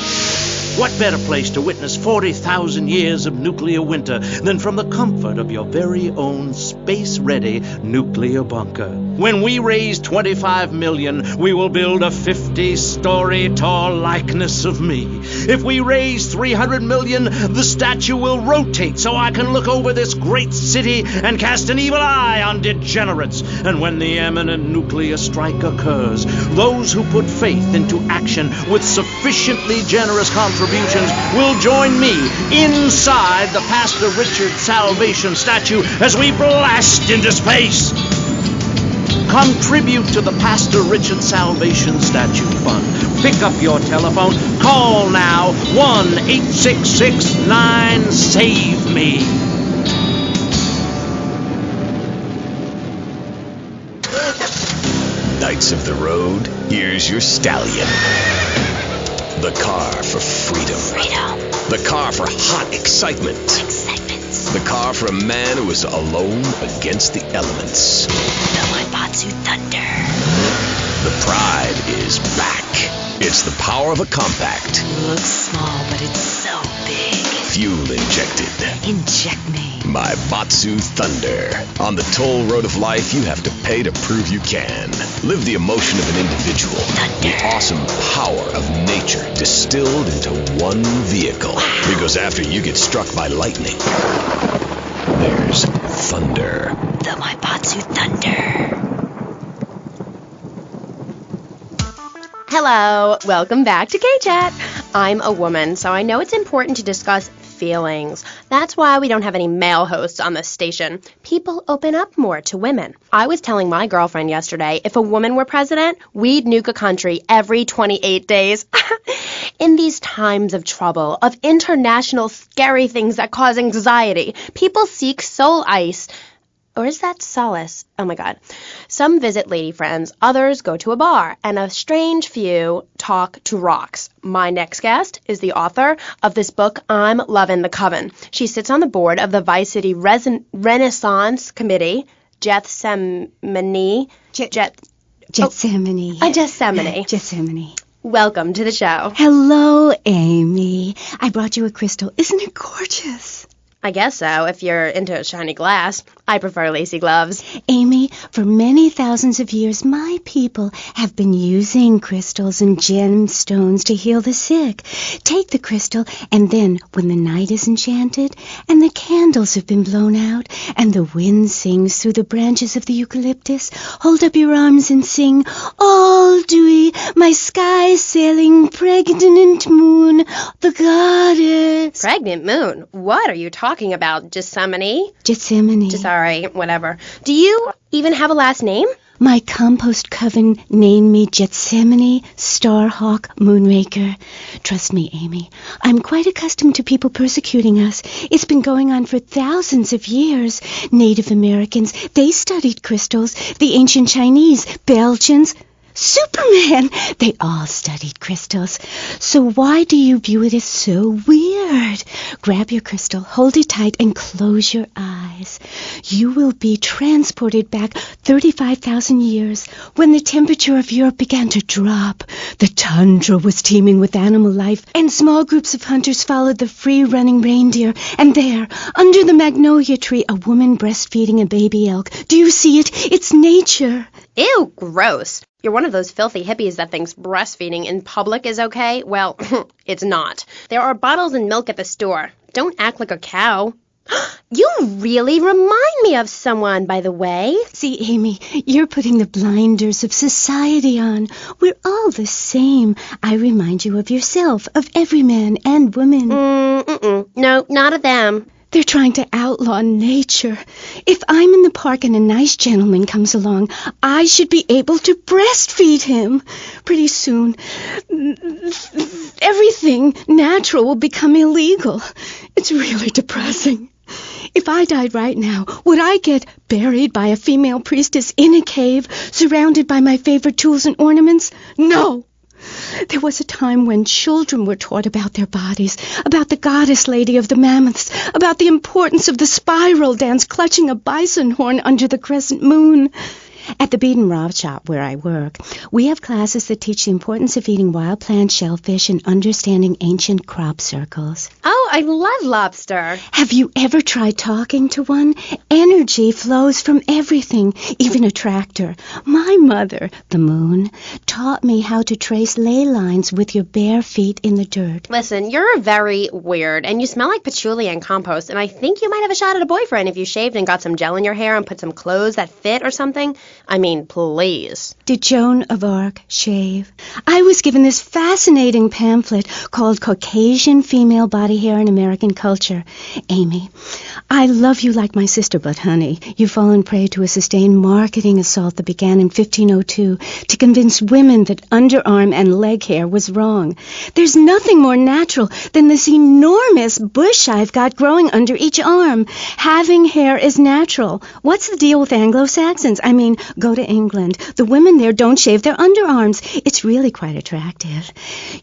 What better place to witness 40,000 years of nuclear winter than from the comfort of your very own space-ready nuclear bunker? When we raise 25 million, we will build a 50-story tall likeness of me. If we raise 300 million, the statue will rotate so I can look over this great city and cast an evil eye on degenerates. And when the imminent nuclear strike occurs, those who put faith into action with sufficiently generous contributions will join me inside the Pastor Richard Salvation statue as we blast into space. Contribute to the Pastor Richard Salvation Statue Fund. Pick up your telephone. Call now. 1-866-9-SAVE-ME. Knights of the road, here's your stallion. The car for freedom. The car for hot excitement. The car for a man who is alone against the elements. The Waibatsu Thunder. The pride is back. It's the power of a compact. Looks small, but it's so big. Fuel injected. Inject me. My Batsu Thunder. On the toll road of life, you have to pay to prove you can. Live the emotion of an individual. Thunder. The awesome power of nature distilled into one vehicle. Wow. Because after you get struck by lightning, there's thunder. The Waibatsu Thunder. Hello, welcome back to K-Chat. I'm a woman, so I know it's important to discuss feelings. That's why we don't have any male hosts on this station. People open up more to women. I was telling my girlfriend yesterday, if a woman were president, we'd nuke a country every 28 days. In these times of trouble, of international scary things that cause anxiety, people seek soul ice. Or is that solace? Oh my God. Some visit lady friends, others go to a bar, and a strange few talk to rocks. My next guest is the author of this book, I'm Lovin' the Coven. She sits on the board of the Vice City Renaissance Committee, Gethsemane. Gethsemane. Welcome to the show. Hello, Amy. I brought you a crystal. Isn't it gorgeous? I guess so, if you're into shiny glass. I prefer lacy gloves. Amy, for many thousands of years, my people have been using crystals and gemstones to heal the sick. Take the crystal, and then, when the night is enchanted, and the candles have been blown out, and the wind sings through the branches of the eucalyptus, hold up your arms and sing, all dewy, my sky-sailing pregnant moon, the goddess. Pregnant moon? What are you talking about? Gethsemane? Sorry, whatever. Do you even have a last name? My compost coven named me Gethsemane Starhawk Moonraker. Trust me, Amy, I'm quite accustomed to people persecuting us. It's been going on for thousands of years. Native Americans, they studied crystals. The ancient Chinese, Belgians, Superman, they all studied crystals. So why do you view it as so weird? Grab your crystal, hold it tight, and close your eyes. You will be transported back 35,000 years when the temperature of Europe began to drop. The tundra was teeming with animal life, and small groups of hunters followed the free-running reindeer. And there, under the magnolia tree, a woman breastfeeding a baby elk. Do you see it? It's nature. Ew, gross. You're one of those filthy hippies that thinks breastfeeding in public is okay? Well, it's not. There are bottles and milk at the store. Don't act like a cow. You really remind me of someone, by the way. See, Amy, you're putting the blinders of society on. We're all the same. I remind you of yourself, of every man and woman. No, not of them. They're trying to outlaw nature. If I'm in the park and a nice gentleman comes along, I should be able to breastfeed him. Pretty soon, everything natural will become illegal. It's really depressing. If I died right now, would I get buried by a female priestess in a cave, surrounded by my favorite tools and ornaments? No. There was a time when children were taught about their bodies, about the goddess lady of the mammoths, about the importance of the spiral dance clutching a bison horn under the crescent moon. At the Beeden Rob shop where I work, we have classes that teach the importance of eating wild plant shellfish and understanding ancient crop circles. Oh, I love lobster. Have you ever tried talking to one? Energy flows from everything, even a tractor. My mother, the moon, taught me how to trace ley lines with your bare feet in the dirt. Listen, you're very weird, and you smell like patchouli and compost, and I think you might have a shot at a boyfriend if you shaved and got some gel in your hair and put some clothes that fit or something. I mean, please. Did Joan of Arc shave? I was given this fascinating pamphlet called Caucasian Female Body Hair in American Culture. Amy, I love you like my sister, but honey, you've fallen prey to a sustained marketing assault that began in 1502 to convince women that underarm and leg hair was wrong. There's nothing more natural than this enormous bush I've got growing under each arm. Having hair is natural. What's the deal with Anglo-Saxons? I mean, go to England. The women there don't shave their underarms. It's really quite attractive.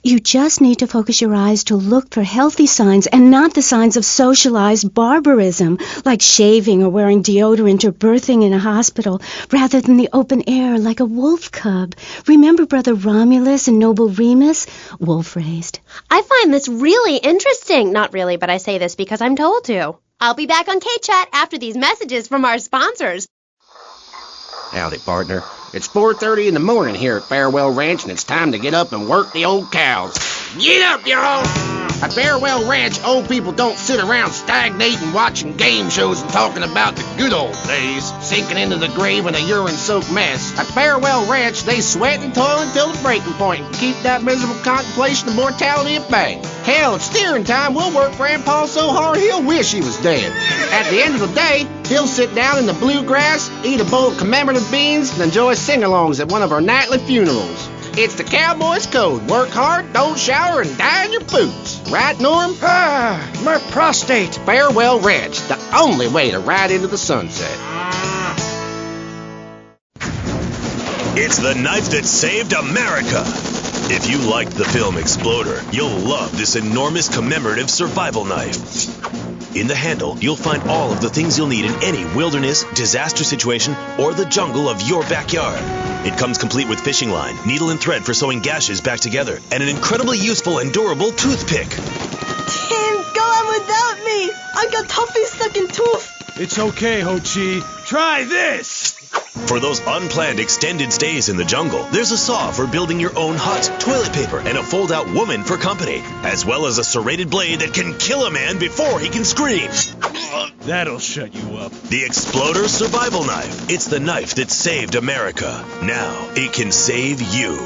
You just need to focus your eyes to look for healthy signs and not the signs of socialized barbarism, like shaving or wearing deodorant or birthing in a hospital, rather than the open air like a wolf cub. Remember Brother Romulus and Noble Remus? Wolf-raised. I find this really interesting. Not really, but I say this because I'm told to. I'll be back on K-Chat after these messages from our sponsors. Howdy, partner. It's 4:30 in the morning here at Farewell Ranch, and it's time to get up and work the old cows. Get up, y'all! At Farewell Ranch, old people don't sit around stagnating, watching game shows and talking about the good old days, sinking into the grave in a urine-soaked mess. At Farewell Ranch, they sweat and toil until the breaking point and keep that miserable contemplation of mortality at bay. Hell, at steering time, we'll work Grandpa so hard he'll wish he was dead. At the end of the day, he'll sit down in the bluegrass, eat a bowl of commemorative beans, and enjoy sing-alongs at one of our nightly funerals. It's the cowboy's code. Work hard, don't shower, and die in your boots. Right, Norm? My prostate. Farewell Ranch, the only way to ride into the sunset. It's the knife that saved America. If you liked the film Exploder, you'll love this enormous commemorative survival knife. In the handle, you'll find all of the things you'll need in any wilderness, disaster situation, or the jungle of your backyard. It comes complete with fishing line, needle and thread for sewing gashes back together, and an incredibly useful and durable toothpick. Tim, go on without me. I got toffee stuck in tooth. It's okay, Ho-Chi. Try this! For those unplanned extended stays in the jungle, there's a saw for building your own hut, toilet paper, and a fold-out woman for company, as well as a serrated blade that can kill a man before he can scream. That'll shut you up. The Exploder Survival Knife. It's the knife that saved America. Now, it can save you.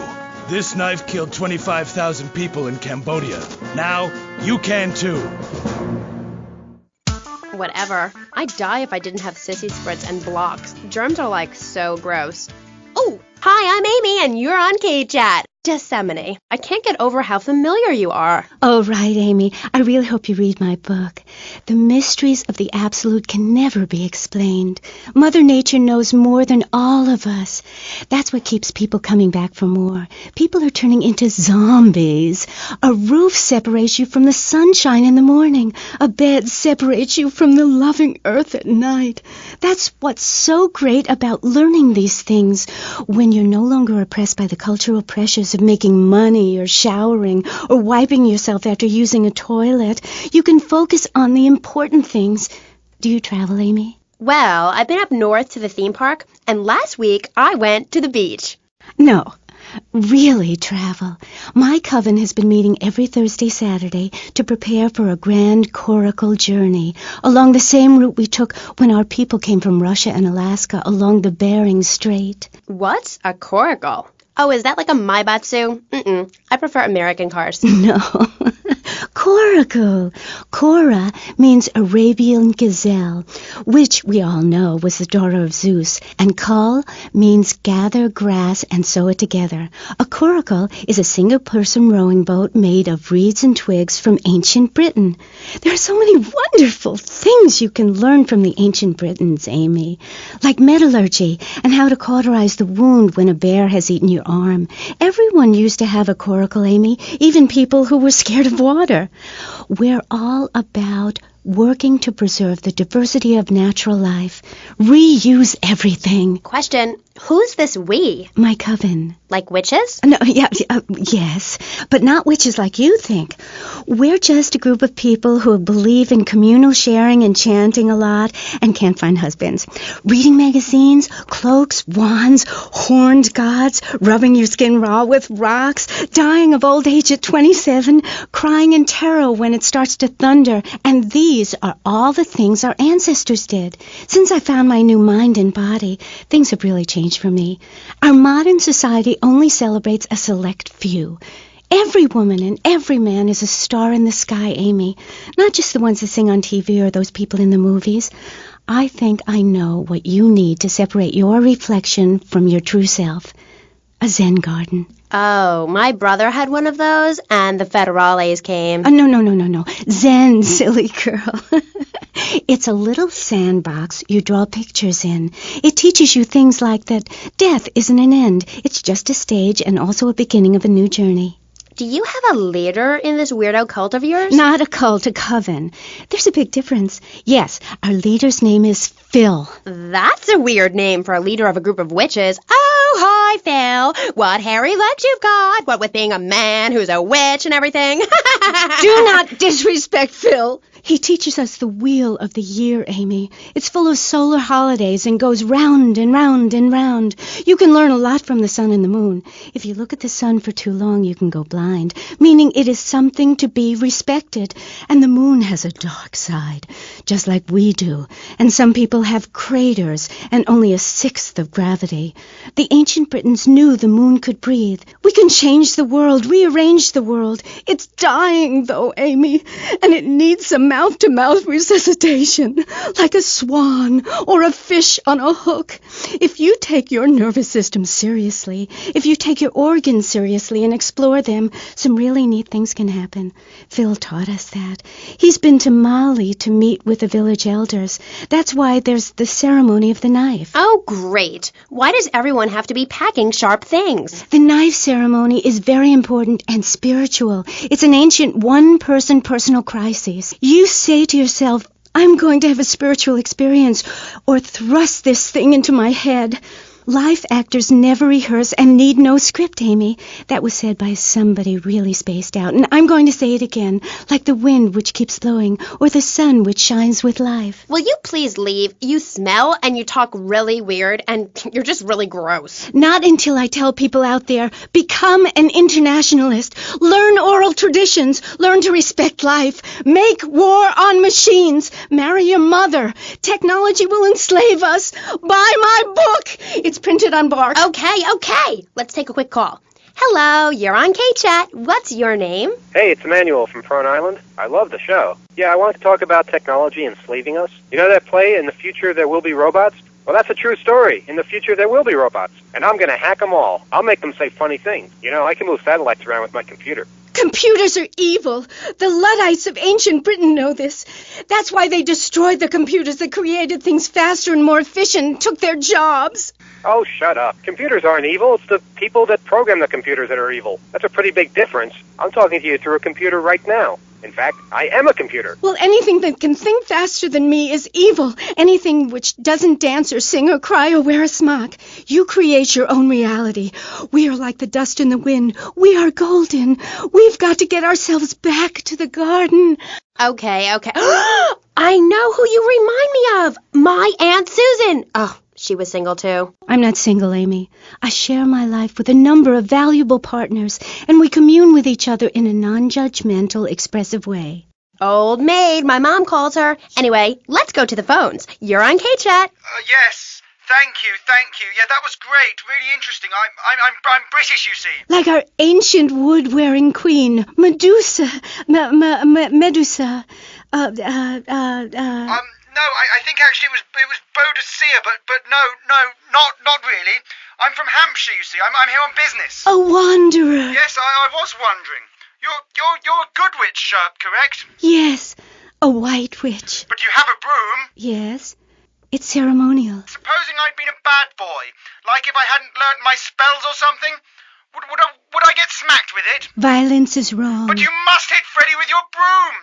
This knife killed 25,000 people in Cambodia. Now, you can too. Whatever. I'd die if I didn't have sissy spritz and blocks. Germs are like so gross. Oh, hi, I'm Amy and you're on K-Chat. Gethsemane. I can't get over how familiar you are. Oh, right, Amy. I really hope you read my book. The mysteries of the absolute can never be explained. Mother Nature knows more than all of us. That's what keeps people coming back for more. People are turning into zombies. A roof separates you from the sunshine in the morning. A bed separates you from the loving earth at night. That's what's so great about learning these things. When you're no longer oppressed by the cultural pressures of making money or showering or wiping yourself after using a toilet, you can focus on the important things. Do you travel, Amy? Well, I've been up north to the theme park, and last week I went to the beach. No, really travel. My coven has been meeting every Thursday, Saturday to prepare for a grand coracle journey along the same route we took when our people came from Russia and Alaska along the Bering Strait. What's a coracle? Oh, is that like a Maibatsu? I prefer American cars. No. Coracle. Cora means Arabian gazelle, which we all know was the daughter of Zeus, and Kal means gather grass and sew it together. A coracle is a single-person rowing boat made of reeds and twigs from ancient Britain. There are so many wonderful things you can learn from the ancient Britons, Amy, like metallurgy and how to cauterize the wound when a bear has eaten your arm. Everyone used to have a coracle, Amy, even people who were scared of water. We're all about working to preserve the diversity of natural life. Reuse everything. Question, who's this we? My coven. Like witches? No, yes, but not witches like you think. We're just a group of people who believe in communal sharing and chanting a lot and can't find husbands. Reading magazines, cloaks, wands, horned gods, rubbing your skin raw with rocks, dying of old age at 27, crying in terror when it starts to thunder. And these are all the things our ancestors did. Since I found my new mind and body, things have really changed for me. Our modern society only celebrates a select few. Every woman and every man is a star in the sky, Amy. Not just the ones that sing on TV or those people in the movies. I think I know what you need to separate your reflection from your true self. A Zen garden. Oh, my brother had one of those, and the federales came. No. Zen, silly girl. It's a little sandbox you draw pictures in. It teaches you things like that death isn't an end. It's just a stage and also a beginning of a new journey. Do you have a leader in this weirdo cult of yours? Not a cult, a coven. There's a big difference. Yes, our leader's name is Phil. That's a weird name for a leader of a group of witches. Oh, hi, Phil. What hairy legs you've got. What with being a man who's a witch and everything. Do not disrespect Phil. He teaches us the wheel of the year, Amy. It's full of solar holidays and goes round and round and round. You can learn a lot from the sun and the moon. If you look at the sun for too long, you can go blind, meaning it is something to be respected. And the moon has a dark side, just like we do. And some people have craters and only a sixth of gravity. The ancient Britons knew the moon could breathe. We can change the world, rearrange the world. It's dying, though, Amy, and it needs some mouth-to-mouth resuscitation, like a swan or a fish on a hook. If you take your nervous system seriously, if you take your organs seriously and explore them, some really neat things can happen. Phil taught us that. He's been to Mali to meet with the village elders. That's why there's the ceremony of the knife. Oh, great. Why does everyone have to be packing sharp things? The knife ceremony is very important and spiritual. It's an ancient one-person personal crisis. You say to yourself, I'm going to have a spiritual experience, or thrust this thing into my head. Life actors never rehearse and need no script, Amy. That was said by somebody really spaced out. And I'm going to say it again, like the wind which keeps blowing, or the sun which shines with life. Will you please leave? You smell and you talk really weird, and you're just really gross. Not until I tell people out there, become an internationalist. Learn oral traditions. Learn to respect life. Make war on machines. Marry your mother. Technology will enslave us. Buy my book. It's printed on bark. Okay. Let's take a quick call. Hello, you're on K-Chat. What's your name? Hey, it's Emmanuel from Front Island. I love the show. Yeah, I want to talk about technology enslaving us. You know that play, In the Future There Will Be Robots? Well, that's a true story. In the future, there will be robots. And I'm going to hack them all. I'll make them say funny things. You know, I can move satellites around with my computer. Computers are evil. The Luddites of ancient Britain know this. That's why they destroyed the computers that created things faster and more efficient and took their jobs. Oh, shut up. Computers aren't evil. It's the people that program the computers that are evil. That's a pretty big difference. I'm talking to you through a computer right now. In fact, I am a computer. Well, anything that can think faster than me is evil. Anything which doesn't dance or sing or cry or wear a smock. You create your own reality. We are like the dust in the wind. We are golden. We've got to get ourselves back to the garden. Okay. I know who you remind me of. My Aunt Susan. Oh, she was single too. I'm not single, Amy. I share my life with a number of valuable partners, and we commune with each other in a non-judgmental, expressive way. Old maid, my mom calls her. Anyway, let's go to the phones. You're on K-Chat. Yes. Thank you. Yeah, that was great. Really interesting. I'm British, you see. Like our ancient wood-wearing queen, Medusa. Medusa. No, I think actually it was Boadicea, but no, not really. I'm from Hampshire, you see. I'm here on business. A wanderer. Yes, I was wondering. You're a good witch, correct? Yes, a white witch. But you have a broom? Yes, it's ceremonial. Supposing I'd been a bad boy, like if I hadn't learnt my spells or something, would I get smacked with it? Violence is wrong. But you must hit Freddy with your broom.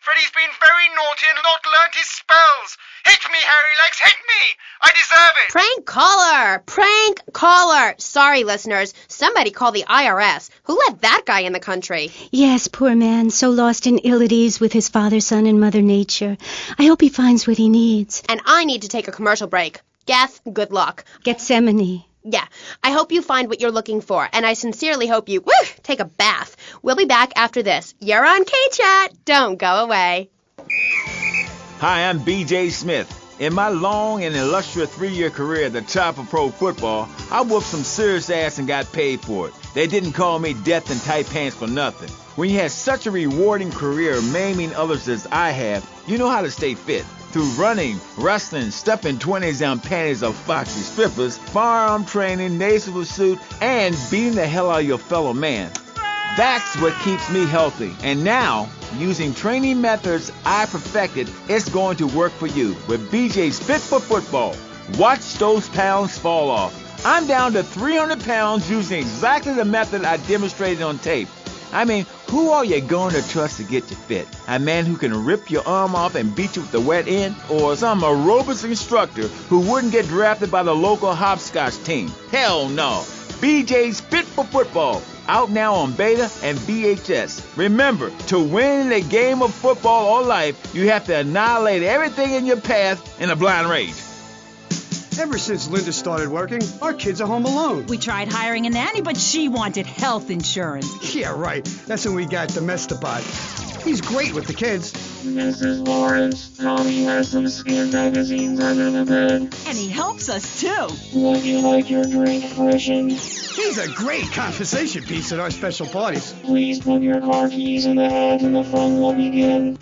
Freddie's been very naughty and not learnt his spells. Hit me, Hairy Legs, hit me! I deserve it! Prank caller! Prank caller! Sorry, listeners. Somebody call the IRS. Who let that guy in the country? Yes, poor man, so lost in ill at ease with his father, son, and Mother Nature. I hope he finds what he needs. And I need to take a commercial break. Geth, good luck. Gethsemane. Yeah, I hope you find what you're looking for, and I sincerely hope you, take a bath. We'll be back after this. You're on K-Chat. Don't go away. Hi, I'm B.J. Smith. In my long and illustrious 3-year career at the top of pro football, I whooped some serious ass and got paid for it. They didn't call me Death in Tight Pants for nothing. When you have such a rewarding career maiming others as I have, you know how to stay fit. Through running, wrestling, stuffing 20s down panties of foxy strippers, firearm training, nasal pursuit, and beating the hell out of your fellow man. That's what keeps me healthy. And now, using training methods I perfected, it's going to work for you with BJ's Fit for Football. Watch those pounds fall off. I'm down to 300 pounds using exactly the method I demonstrated on tape. I mean, who are you going to trust to get you fit? A man who can rip your arm off and beat you with the wet end? Or some aerobics instructor who wouldn't get drafted by the local hopscotch team? Hell no. BJ's Fit for Football. Out now on beta and VHS. Remember, to win a game of football or life, you have to annihilate everything in your path in a blind rage. Ever since Linda started working, our kids are home alone. We tried hiring a nanny, but she wanted health insurance. Yeah, right. That's when we got Domestabot. He's great with the kids. Mrs. Lawrence, Tommy has some skin magazines under the bed. And he helps us, too. Would you like your drink freshened? He's a great conversation piece at our special parties. Please put your car keys in the hat and the fun will begin.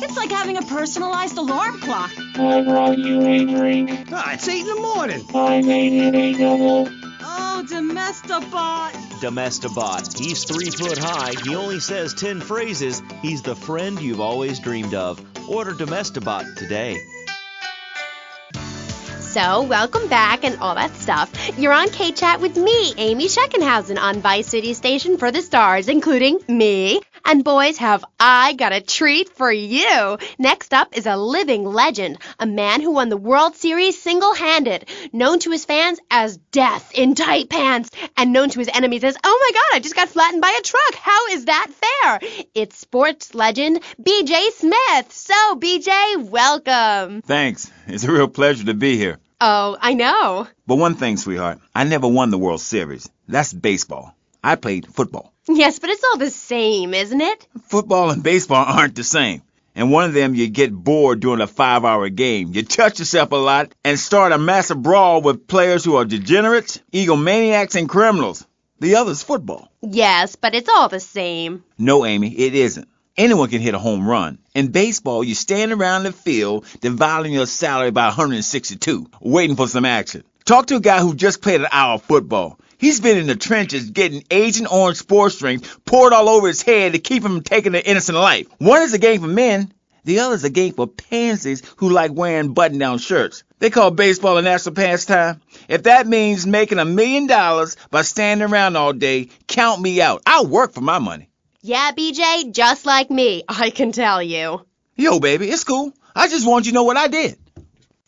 It's like having a personalized alarm clock. I brought you a drink. It's 8 in the morning. I made it a double. Oh, Domestabot. Domestabot. He's 3 foot high. He only says 10 phrases. He's the friend you've always dreamed of. Order Domestabot today. So, welcome back and all that stuff. You're on K-Chat with me, Amy Scheckenhausen, on Vice City Station for the stars, including me. And boys, have I got a treat for you. Next up is a living legend, a man who won the World Series single-handed, known to his fans as Death in Tight Pants, and known to his enemies as, oh my God, I just got flattened by a truck. How is that fair? It's sports legend B.J. Smith. So, B.J., welcome. Thanks. It's a real pleasure to be here. Oh, I know. But one thing, sweetheart, I never won the World Series. That's baseball. I played football. Yes, but it's all the same, isn't it? Football and baseball aren't the same. And one of them, you get bored during a 5-hour game. You touch yourself a lot and start a massive brawl with players who are degenerates, egomaniacs, and criminals. The other's football. Yes, but it's all the same. No, Amy, it isn't. Anyone can hit a home run. In baseball, you stand around the field, dividing your salary by 162, waiting for some action. Talk to a guy who just played an hour of football. He's been in the trenches getting Agent Orange sports drinks poured all over his head to keep him from taking an innocent life. One is a game for men. The other is a game for pansies who like wearing button-down shirts. They call baseball a national pastime. If that means making $1 million by standing around all day, count me out. I'll work for my money. Yeah, BJ, just like me, I can tell you. Yo, baby, it's cool. I just want you to know what I did.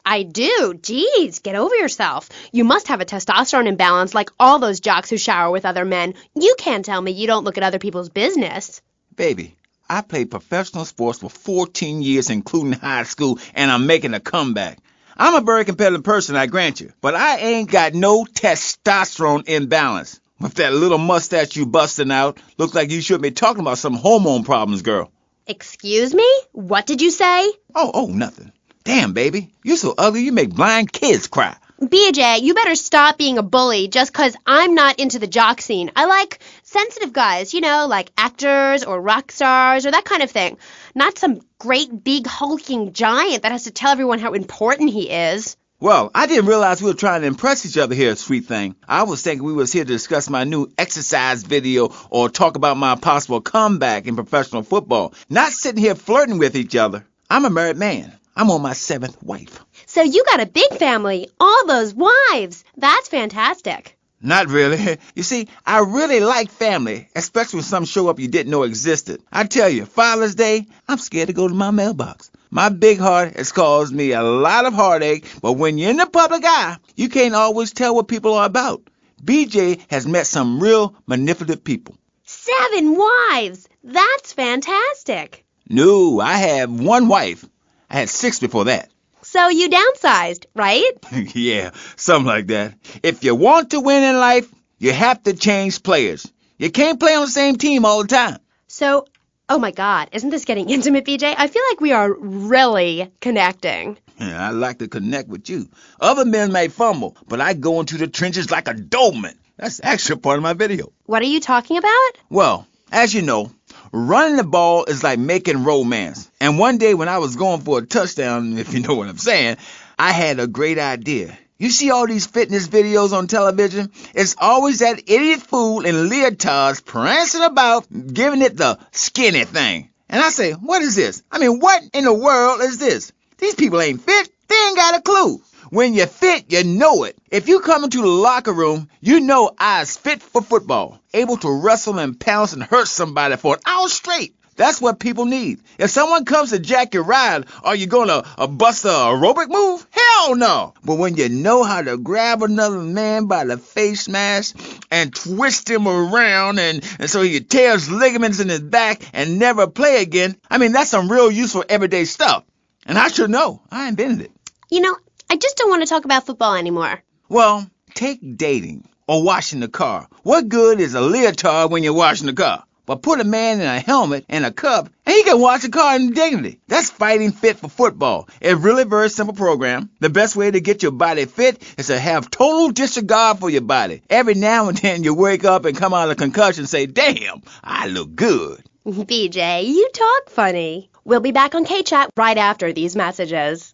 I do. Jeez, get over yourself. You must have a testosterone imbalance like all those jocks who shower with other men. You can't tell me you don't look at other people's business. Baby, I played professional sports for 14 years, including high school, and I'm making a comeback. I'm a very competitive person, I grant you, but I ain't got no testosterone imbalance. With that little mustache you busting out, looks like you should be talking about some hormone problems, girl. Excuse me? What did you say? Oh, nothing. Damn, baby, you're so ugly you make blind kids cry. BJ, you better stop being a bully just 'cause I'm not into the jock scene. I like sensitive guys, you know, like actors or rock stars or that kind of thing. Not some great big hulking giant that has to tell everyone how important he is. Well, I didn't realize we were trying to impress each other here, sweet thing. I was thinking we was here to discuss my new exercise video or talk about my possible comeback in professional football. Not sitting here flirting with each other. I'm a married man. I'm on my 7th wife. So you got a big family, all those wives. That's fantastic. Not really. You see, I really like family, especially when some show up you didn't know existed. I tell you, Father's Day, I'm scared to go to my mailbox. My big heart has caused me a lot of heartache, but when you're in the public eye, you can't always tell what people are about. BJ has met some real manipulative people. 7 wives! That's fantastic. No, I have 1 wife. I had 6 before that. So you downsized, right? Yeah, something like that. If you want to win in life, you have to change players. You can't play on the same team all the time. So, oh my God, isn't this getting intimate, BJ? I feel like we are really connecting. Yeah, I like to connect with you. Other men may fumble, but I go into the trenches like a Doberman. That's actually part of my video. What are you talking about? Well, as you know, running the ball is like making romance. And one day when I was going for a touchdown, if you know what I'm saying, I had a great idea. You see all these fitness videos on television? It's always that idiot fool in leotards prancing about, giving it the skinny thing. And I say, what is this? I mean, what in the world is this? These people ain't fit. They ain't got a clue. When you're fit, you know it. If you come into the locker room, you know I is fit for football, able to wrestle and pounce and hurt somebody for an hour straight. That's what people need. If someone comes to jack your ride, are you going to bust a aerobic move? Hell no. But when you know how to grab another man by the face mask and twist him around and so he tears ligaments in his back and never play again, I mean, that's some real useful everyday stuff. And I should know. I invented it. You know, I just don't want to talk about football anymore. Well, take dating or washing the car. What good is a leotard when you're washing the car? But put a man in a helmet and a cup, and he can wash the car in dignity. That's fighting fit for football. A really very simple program. The best way to get your body fit is to have total disregard for your body. Every now and then you wake up and come out of a concussion and say, damn, I look good. BJ, you talk funny. We'll be back on K-Chat right after these messages.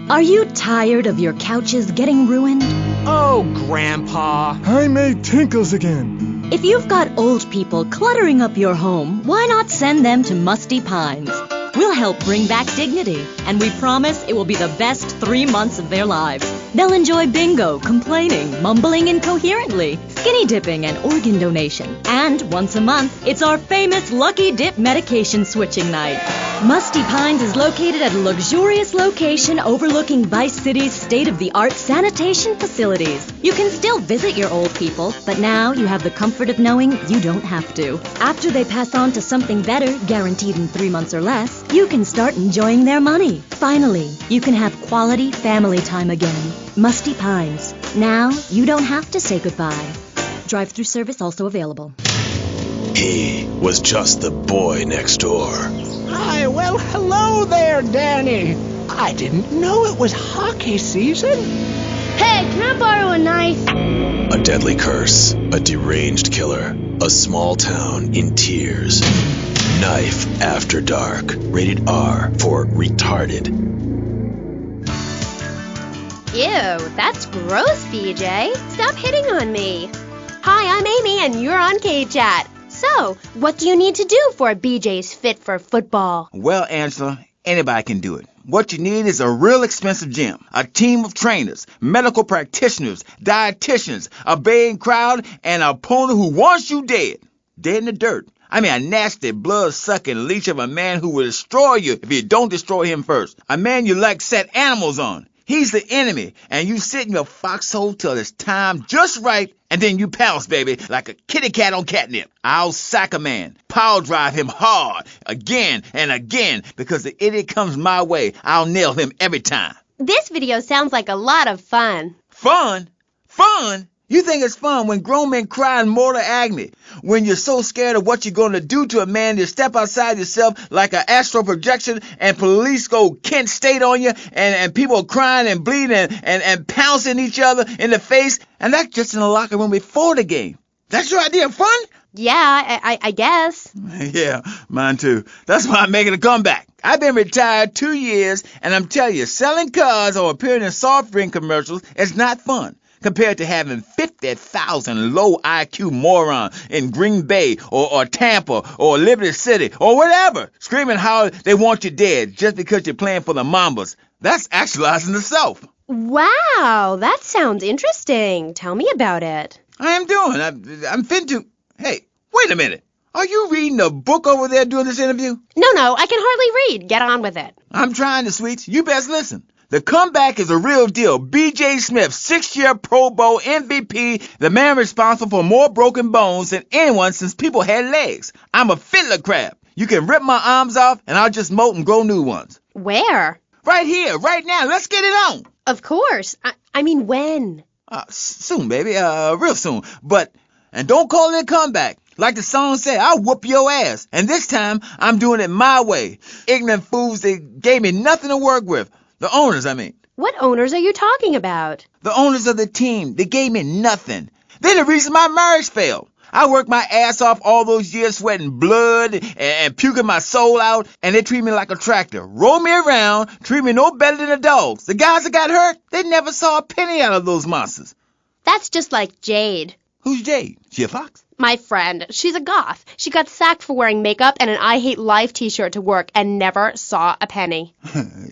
Are you tired of your couches getting ruined? Oh, Grandpa. I made tinkles again. If you've got old people cluttering up your home, why not send them to Musty Pines? We'll help bring back dignity, and we promise it will be the best 3 months of their lives. They'll enjoy bingo, complaining, mumbling incoherently, skinny dipping, and organ donation. And once a month, it's our famous Lucky Dip medication switching night. Musty Pines is located at a luxurious location overlooking Vice City's state-of-the-art sanitation facilities. You can still visit your old people, but now you have the comfort of knowing you don't have to. After they pass on to something better, guaranteed in 3 months or less, you can start enjoying their money. Finally, you can have quality family time again. Musty Pines. Now, you don't have to say goodbye. Drive-through service also available. He was just the boy next door. Hi, well, hello there, Danny. I didn't know it was hockey season. Hey, can I borrow a knife? A deadly curse, a deranged killer, a small town in tears. Knife After Dark, rated R for retarded. Ew, that's gross, BJ. Stop hitting on me. Hi, I'm Amy, and you're on K-Chat. So, what do you need to do for BJ's fit for football? Well, Angela, anybody can do it. What you need is a real expensive gym, a team of trainers, medical practitioners, dietitians, a baying crowd, and an opponent who wants you dead. Dead in the dirt. I mean, a nasty, blood-sucking leech of a man who will destroy you if you don't destroy him first. A man you like set animals on. He's the enemy, and you sit in your foxhole till it's time just right, and then you pounce, baby, like a kitty cat on catnip. I'll sack a man, power drive him hard, again and again, because the idiot comes my way. I'll nail him every time. This video sounds like a lot of fun. Fun? Fun? You think it's fun when grown men cry in mortal agony, when you're so scared of what you're going to do to a man you step outside yourself like an astral projection and police go Kent State on you and people crying and bleeding and pouncing each other in the face, and that's just in the locker room before the game. That's your idea of fun? Yeah, I guess. Yeah, mine too. That's why I'm making a comeback. I've been retired 2 years, and I'm telling you, selling cars or appearing in soft drink commercials is not fun compared to having 50,000 low IQ morons in Green Bay or Tampa or Liberty City or whatever screaming how they want you dead just because you're playing for the Mambas. That's actualizing the South. Wow, that sounds interesting. Tell me about it. I am doing. I'm fin to... Hey, wait a minute. Are you reading a book over there doing this interview? No, I can hardly read. Get on with it. I'm trying to, Sweets. You best listen. The comeback is a real deal. B.J. Smith, 6-year Pro Bowl MVP, the man responsible for more broken bones than anyone since people had legs. I'm a fiddler crab. You can rip my arms off, and I'll just molt and grow new ones. Where? Right here, right now. Let's get it on. Of course. I mean, when? Soon, baby. Real soon. And don't call it a comeback. Like the song said, I'll whoop your ass. And this time, I'm doing it my way. Ignorant fools, they gave me nothing to work with. The owners, I mean. What owners are you talking about? The owners of the team. They gave me nothing. They're the reason my marriage failed. I worked my ass off all those years sweating blood and puking my soul out, and they treat me like a tractor. Roll me around, treat me no better than the dogs. The guys that got hurt, they never saw a penny out of those monsters. That's just like Jade. Who's Jade? She a fox? My friend. She's a goth. She got sacked for wearing makeup and an I Hate Life t-shirt to work and never saw a penny.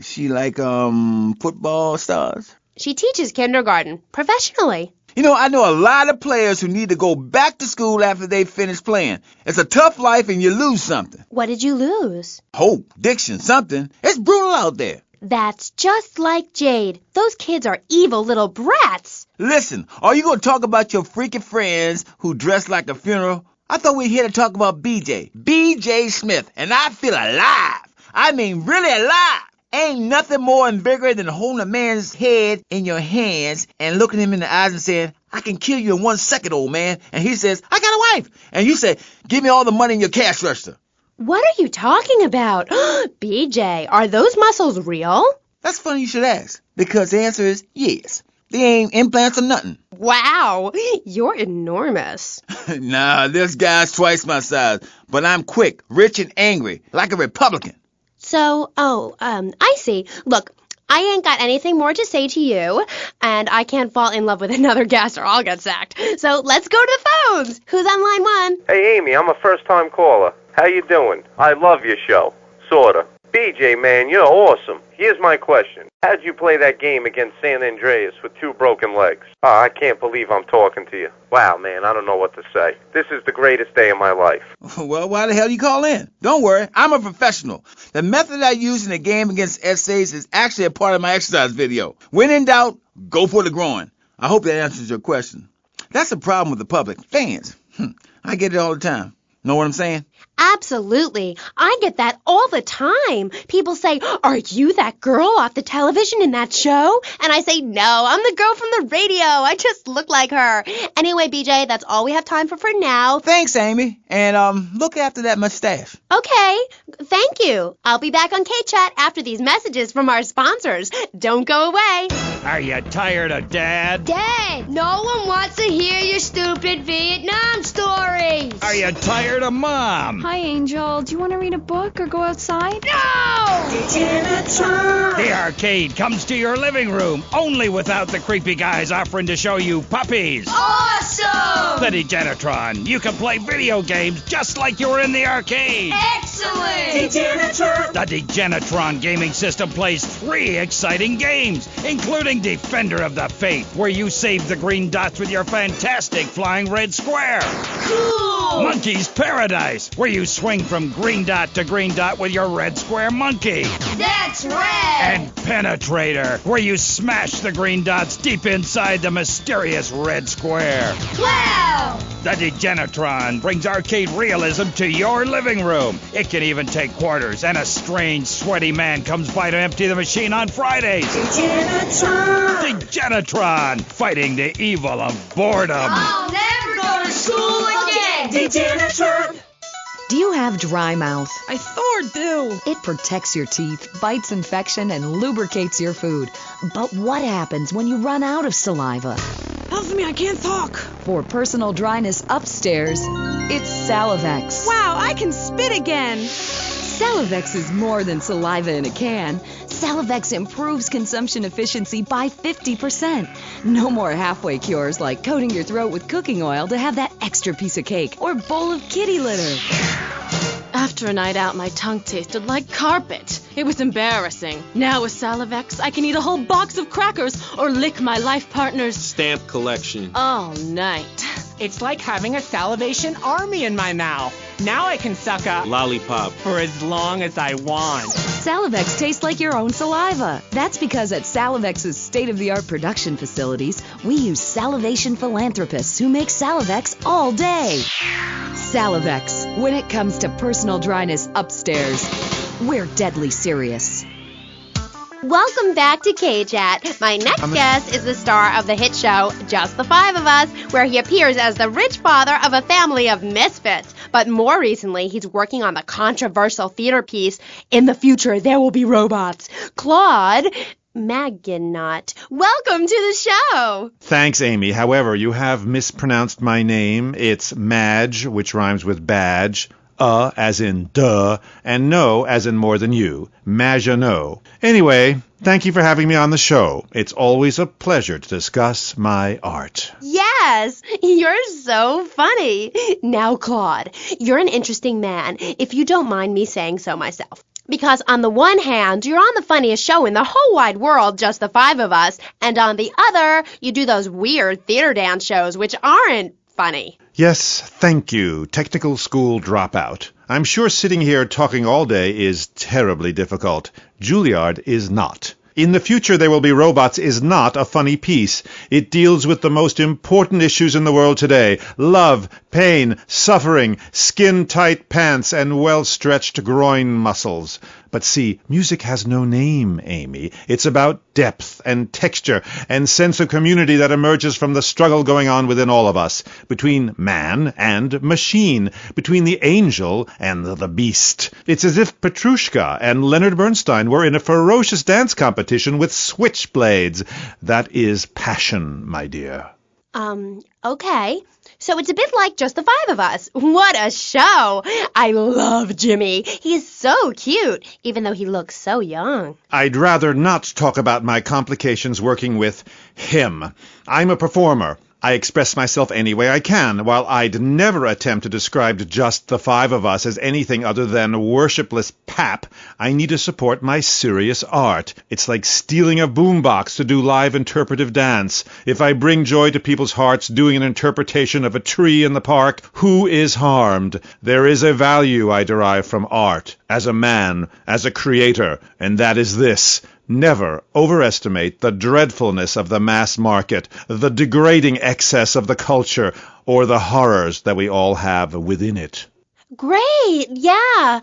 She like, football stars? She teaches kindergarten, professionally. You know, I know a lot of players who need to go back to school after they finish playing. It's a tough life and you lose something. What did you lose? Hope, diction, something. It's brutal out there. That's just like Jade. Those kids are evil little brats. Listen, are you going to talk about your freaking friends who dress like a funeral? I thought we were here to talk about BJ. BJ Smith. And I feel alive. I mean, really alive. Ain't nothing more invigorating than holding a man's head in your hands and looking him in the eyes and saying, I can kill you in 1 second, old man. And he says, I got a wife. And you say, give me all the money in your cash register. What are you talking about? BJ, are those muscles real? That's funny you should ask, because the answer is yes. They ain't implants or nothing. Wow, you're enormous. Nah, this guy's twice my size, but I'm quick, rich, and angry, like a Republican. So, I see. Look, I ain't got anything more to say to you, and I can't fall in love with another guest or I'll get sacked. So let's go to the phones. Who's on line 1? Hey, Amy, I'm a first-time caller. How you doing? I love your show. Sorta. BJ, man, you're awesome. Here's my question. How'd you play that game against San Andreas with 2 broken legs? Oh, I can't believe I'm talking to you. Wow, man, I don't know what to say. This is the greatest day of my life. Well, why the hell you call in? Don't worry, I'm a professional. The method I use in the game against essays is actually a part of my exercise video. When in doubt, go for the groin. I hope that answers your question. That's the problem with the public. Fans. I get it all the time. Know what I'm saying? Absolutely. I get that all the time. People say, are you that girl off the television in that show? And I say, no, I'm the girl from the radio. I just look like her. Anyway, BJ, that's all we have time for now. Thanks, Amy. And look after that mustache. Okay. Thank you. I'll be back on K-Chat after these messages from our sponsors. Don't go away. Are you tired of Dad? Dad, no one wants to hear your stupid Vietnam stories. Are you tired of Mom? Hi, Angel. Do you want to read a book or go outside? No! The arcade comes to your living room, only without the creepy guys offering to show you puppies. Awesome! The Degenitron. You can play video games just like you were in the arcade. Excellent! The Degenitron gaming system plays 3 exciting games, including Defender of the Faith, where you save the green dots with your fantastic flying red square. Cool! Monkey's Paradise, where you swing from green dot to green dot with your red square monkey. That's rad! And Penetrator, where you smash the green dots deep inside the mysterious red square. Wow! The Degenitron brings arcade realism to your living room. It can even take quarters, and a strange, sweaty man comes by to empty the machine on Fridays. Degenitron, fighting the evil of boredom. I'll never go to school again! Do you have dry mouth? I sure do. It protects your teeth, fights infection, and lubricates your food. But what happens when you run out of saliva? Help me, I can't talk. For personal dryness upstairs, it's Salivex. Wow, I can spit again. Salivex is more than saliva in a can. Salivex improves consumption efficiency by 50%. No more halfway cures like coating your throat with cooking oil to have that extra piece of cake or bowl of kitty litter. After a night out, my tongue tasted like carpet. It was embarrassing. Now with Salivex, I can eat a whole box of crackers or lick my life partner's stamp collection all night. It's like having a salivation army in my mouth. Now I can suck a lollipop for as long as I want. Salivex tastes like your own saliva. That's because at Salivex's state-of-the-art production facilities, we use salivation philanthropists who make Salivex all day. Salivex, when it comes to personal dryness upstairs, we're deadly serious. Welcome back to K-Chat. My next guest is the star of the hit show, Just the Five of Us, where he appears as the rich father of a family of misfits. But more recently, he's working on the controversial theater piece, In the Future, There Will Be Robots. Claude Maginot, welcome to the show. Thanks, Amy. However, you have mispronounced my name. It's Madge, which rhymes with badge. As in duh, and no as in more than you. Maginot. Anyway, thank you for having me on the show. It's always a pleasure to discuss my art. Yes, you're so funny. Now, Claude, you're an interesting man, if you don't mind me saying so myself. Because on the one hand, you're on the funniest show in the whole wide world, Just the Five of Us, and on the other, you do those weird theater dance shows which aren't funny. Yes, thank you, technical school dropout. I'm sure sitting here talking all day is terribly difficult. Juilliard is not. In the Future There Will Be Robots is not a funny piece. It deals with the most important issues in the world today. Love, pain, suffering, skin-tight pants, and well-stretched groin muscles. But see, music has no name, Amy. It's about depth and texture and sense of community that emerges from the struggle going on within all of us, between man and machine, between the angel and the beast. It's as if Petrushka and Leonard Bernstein were in a ferocious dance competition with switchblades. That is passion, my dear. Okay. So it's a bit like Just the Five of Us. What a show! I love Jimmy. He's so cute, even though he looks so young. I'd rather not talk about my complications working with him. I'm a performer. I express myself any way I can, while I'd never attempt to describe Just the Five of Us as anything other than worshipless pap. I need to support my serious art. It's like stealing a boombox to do live interpretive dance. If I bring joy to people's hearts doing an interpretation of a tree in the park, who is harmed? There is a value I derive from art, as a man, as a creator, and that is this. Never overestimate the dreadfulness of the mass market, the degrading excess of the culture, or the horrors that we all have within it. Great, yeah,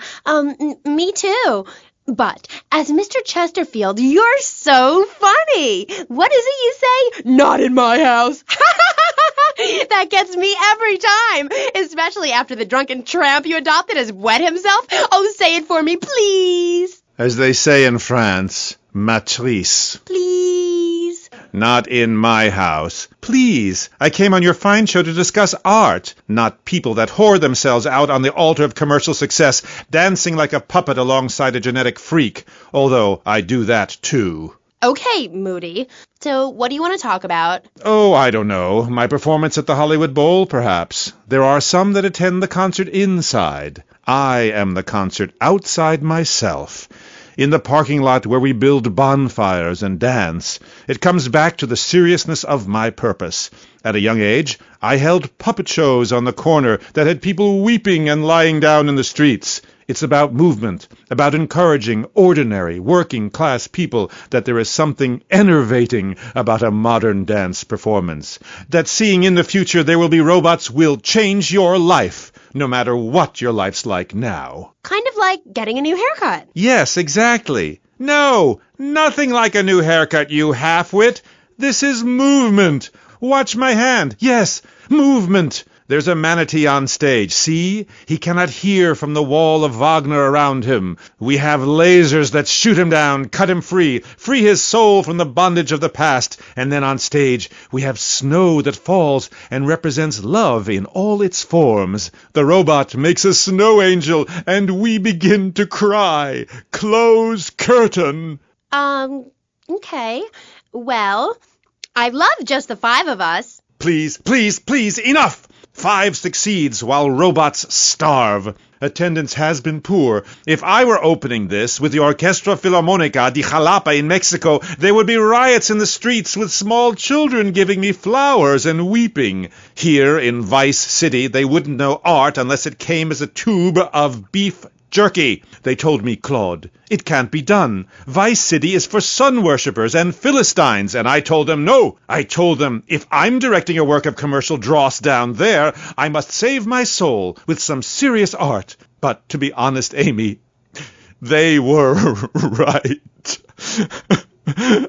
me too. But, as Mr. Chesterfield, you're so funny. What is it you say? Not in my house. That gets me every time, especially after the drunken tramp you adopted has wet himself. Oh, say it for me, please. As they say in France, matrice. Please. Not in my house. Please. I came on your fine show to discuss art, not people that whore themselves out on the altar of commercial success, dancing like a puppet alongside a genetic freak, although I do that too. Okay, Moody. So what do you want to talk about? Oh, I don't know. My performance at the Hollywood Bowl, perhaps. There are some that attend the concert inside. I am the concert outside myself. In the parking lot where we build bonfires and dance. It comes back to the seriousness of my purpose. At a young age, I held puppet shows on the corner that had people weeping and lying down in the streets. It's about movement, about encouraging ordinary, working-class people that there is something enervating about a modern dance performance. That seeing in the future there will be robots will change your life, no matter what your life's like now. Kind of like getting a new haircut. Yes, exactly. No, nothing like a new haircut, you half-wit. This is movement. Watch my hand. Yes, movement. There's a manatee on stage. See? He cannot hear from the wall of Wagner around him. We have lasers that shoot him down, cut him free his soul from the bondage of the past. And then on stage, we have snow that falls and represents love in all its forms. The robot makes a snow angel, and we begin to cry. Close curtain. Okay. Well, I love Just the Five of Us. Please, please, please, enough! 5 succeeds while robots starve. Attendance has been poor. If I were opening this with the Orquestra Filarmonica de Jalapa in Mexico, there would be riots in the streets with small children giving me flowers and weeping. Here in Vice City, they wouldn't know art unless it came as a tube of beef jerky. They told me, Claude, it can't be done. Vice City is for sun worshippers and Philistines. And I told them, no. I told them, if I'm directing a work of commercial dross down there, I must save my soul with some serious art. But to be honest, Amy, they were right.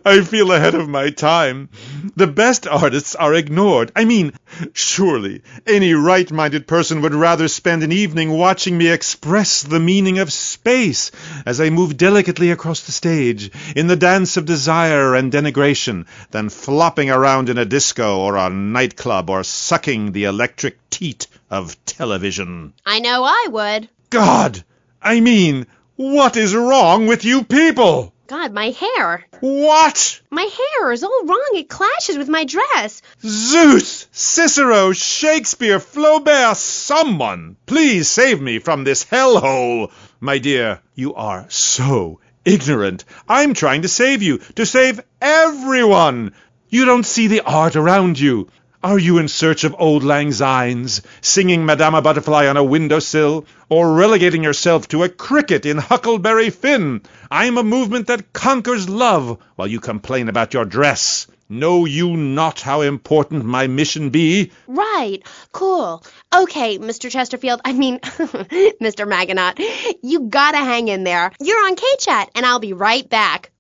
I feel ahead of my time. The best artists are ignored. I mean, surely any right-minded person would rather spend an evening watching me express the meaning of space as I move delicately across the stage in the dance of desire and denigration than flopping around in a disco or a nightclub or sucking the electric teat of television. I know I would. God! I mean, what is wrong with you people? God, my hair. What? My hair is all wrong. It clashes with my dress. Zeus! Cicero! Shakespeare! Flaubert! Someone! Please save me from this hellhole! My dear, you are so ignorant. I'm trying to save you. To save everyone! You don't see the art around you. Are you in search of Auld Lang Synes, singing Madama Butterfly on a windowsill, or relegating yourself to a cricket in Huckleberry Finn? I'm a movement that conquers love, while you complain about your dress. Know you not how important my mission be? Right. Cool. Okay, Mr. Chesterfield. I mean, Mr. Maginot. You gotta hang in there. You're on K-Chat, and I'll be right back.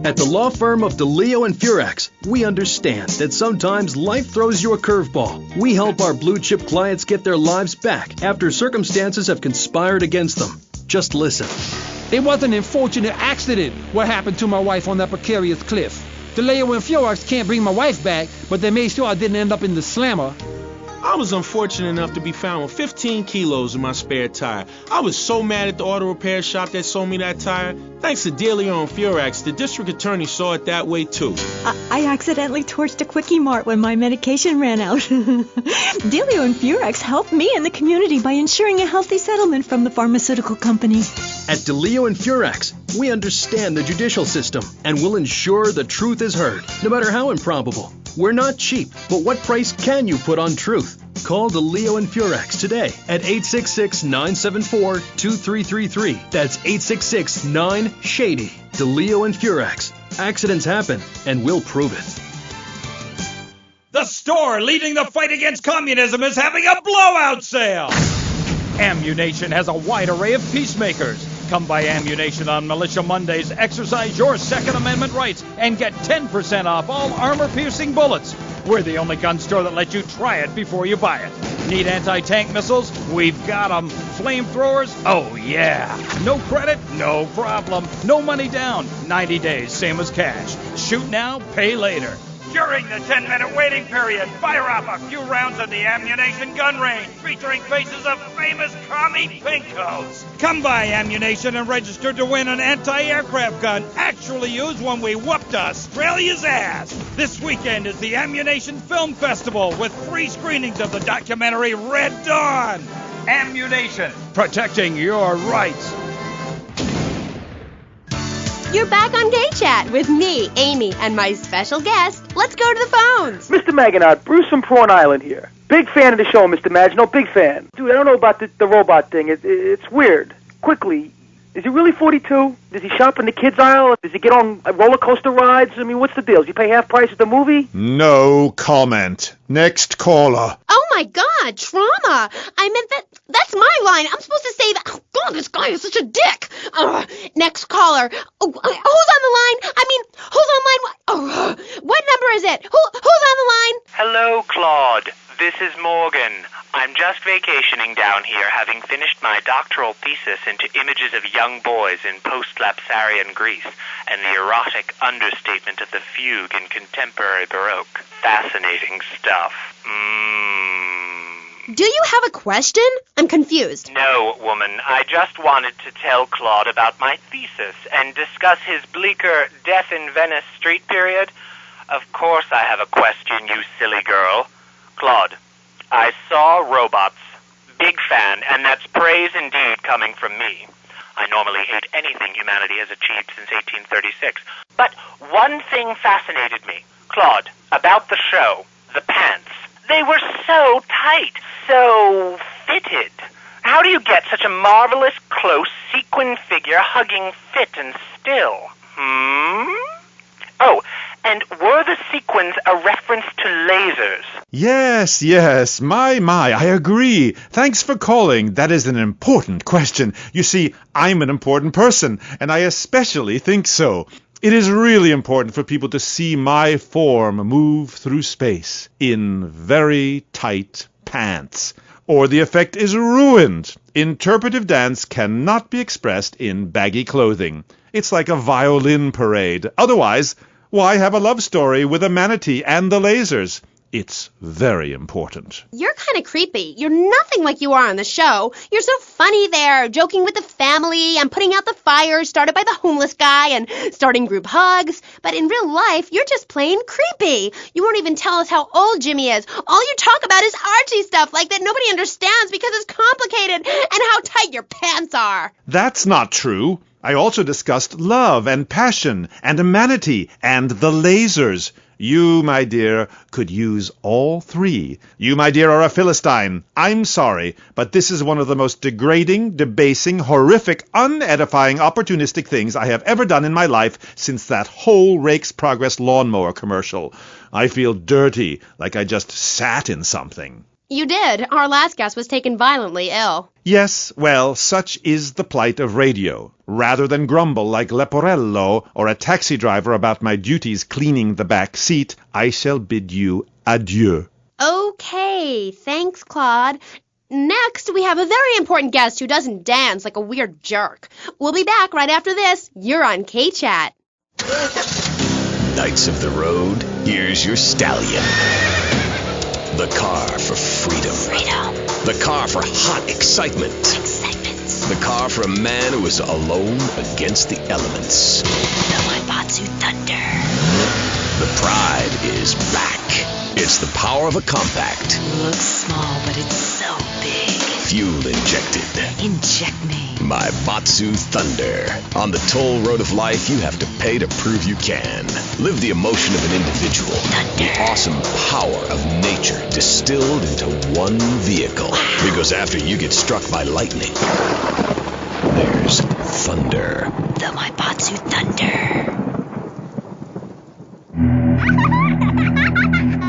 At the law firm of DeLeo and Furex, we understand that sometimes life throws you a curveball. We help our blue-chip clients get their lives back after circumstances have conspired against them. Just listen. It was an unfortunate accident what happened to my wife on that precarious cliff. DeLeo and Furex can't bring my wife back, but they made sure I didn't end up in the slammer. I was unfortunate enough to be found with 15 kilos in my spare tire. I was so mad at the auto repair shop that sold me that tire. Thanks to DeLeo and Furex, the district attorney saw it that way too. I accidentally torched a Quickie Mart when my medication ran out. DeLeo and Furex helped me and the community by ensuring a healthy settlement from the pharmaceutical company. At DeLeo and Furex, we understand the judicial system and will ensure the truth is heard, no matter how improbable. We're not cheap, but what price can you put on truth? Call DeLeo and Furex today at 866-974-2333. That's 866-9-SHADY. DeLeo and Furex. Accidents happen, and we'll prove it. The store leading the fight against communism is having a blowout sale! Ammu-Nation has a wide array of peacemakers. Come by Ammu-Nation on Militia Mondays, exercise your Second Amendment rights, and get 10% off all armor-piercing bullets. We're the only gun store that lets you try it before you buy it. Need anti-tank missiles? We've got them. Flamethrowers? Oh, yeah. No credit? No problem. No money down. 90 days, same as cash. Shoot now, pay later. During the 10-minute waiting period, fire off a few rounds at the Ammu-Nation gun range, featuring faces of famous commie pinkcoats. Come by Ammu-Nation and register to win an anti-aircraft gun actually used when we whooped Australia's ass. This weekend is the Ammu-Nation Film Festival with free screenings of the documentary Red Dawn. Ammu-Nation, protecting your rights. You're back on K-Chat with me, Amy, and my special guest. Let's go to the phones. Mr. Maginot, Bruce from Prawn Island here. Big fan of the show, Mr. Maginot, big fan. Dude, I don't know about the robot thing. It's weird. Quickly, is he really 42? Does he shop in the kids' aisle? Does he get on roller coaster rides? I mean, what's the deal? Does he pay half price at the movie? No comment. Next caller. Oh my God, trauma! I meant that's my line. I'm supposed to say that. Oh God, this guy is such a dick. Next caller. Oh, who's on the line? I mean, who's on line? What number is it? Who's on the line? Hello, Claude. This is Morgan. I'm just vacationing down here, having finished my doctoral thesis into images of young boys in post-Lapsarian Greece and the erotic understatement of the fugue in contemporary Baroque. Fascinating stuff. Do you have a question? I'm confused. No, woman. I just wanted to tell Claude about my thesis and discuss his bleaker Death in Venice Street period. Of course I have a question, you silly girl. Claude, I saw Robots. Big fan, and that's praise indeed. coming from me. I normally hate anything humanity has achieved since 1836. But one thing fascinated me, Claude, about the show, the pants. They were so tight, so fitted. How do you get such a marvelous, close, sequin figure hugging fit and still? Oh, and were the sequins a reference to lasers? Yes, my, I agree. Thanks for calling. That is an important question. You see, I'm an important person, and I especially think so. It is really important for people to see my form move through space in very tight pants, or the effect is ruined. Interpretive dance cannot be expressed in baggy clothing. It's like a violin parade. Otherwise, why have a love story with a manatee and the lasers? It's very important. You're kind of creepy. You're nothing like you are on the show. You're so funny there, joking with the family and putting out the fires started by the homeless guy and starting group hugs. But in real life, you're just plain creepy. You won't even tell us how old Jimmy is. All you talk about is Archie stuff like that nobody understands because it's complicated and how tight your pants are. That's not true. I also discussed love and passion and a manatee and the lasers. You, my dear, could use all three. You, my dear, are a Philistine. I'm sorry, but this is one of the most degrading, debasing, horrific, unedifying, opportunistic things I have ever done in my life since that whole Rake's Progress lawnmower commercial. I feel dirty, like I just sat in something. You did. Our last guest was taken violently ill. Yes, well, such is the plight of radio. Rather than grumble like Leporello or a taxi driver about my duties cleaning the back seat, I shall bid you adieu. Okay, thanks, Claude. Next, we have a very important guest who doesn't dance like a weird jerk. We'll be back right after this. You're on K-Chat. Knights of the road, here's your stallion. The car for freedom. The car for hot excitement. The car for a man who is alone against the elements. The Maibatsu Thunder. The pride is back. It's the power of a compact. Looks small, but it's so big. Fuel injected. Inject me. Maibatsu Thunder. On the toll road of life, you have to pay to prove you can. Live the emotion of an individual. Thunder. The awesome power of nature distilled into one vehicle. Because after you get struck by lightning, there's thunder. The Maibatsu Thunder.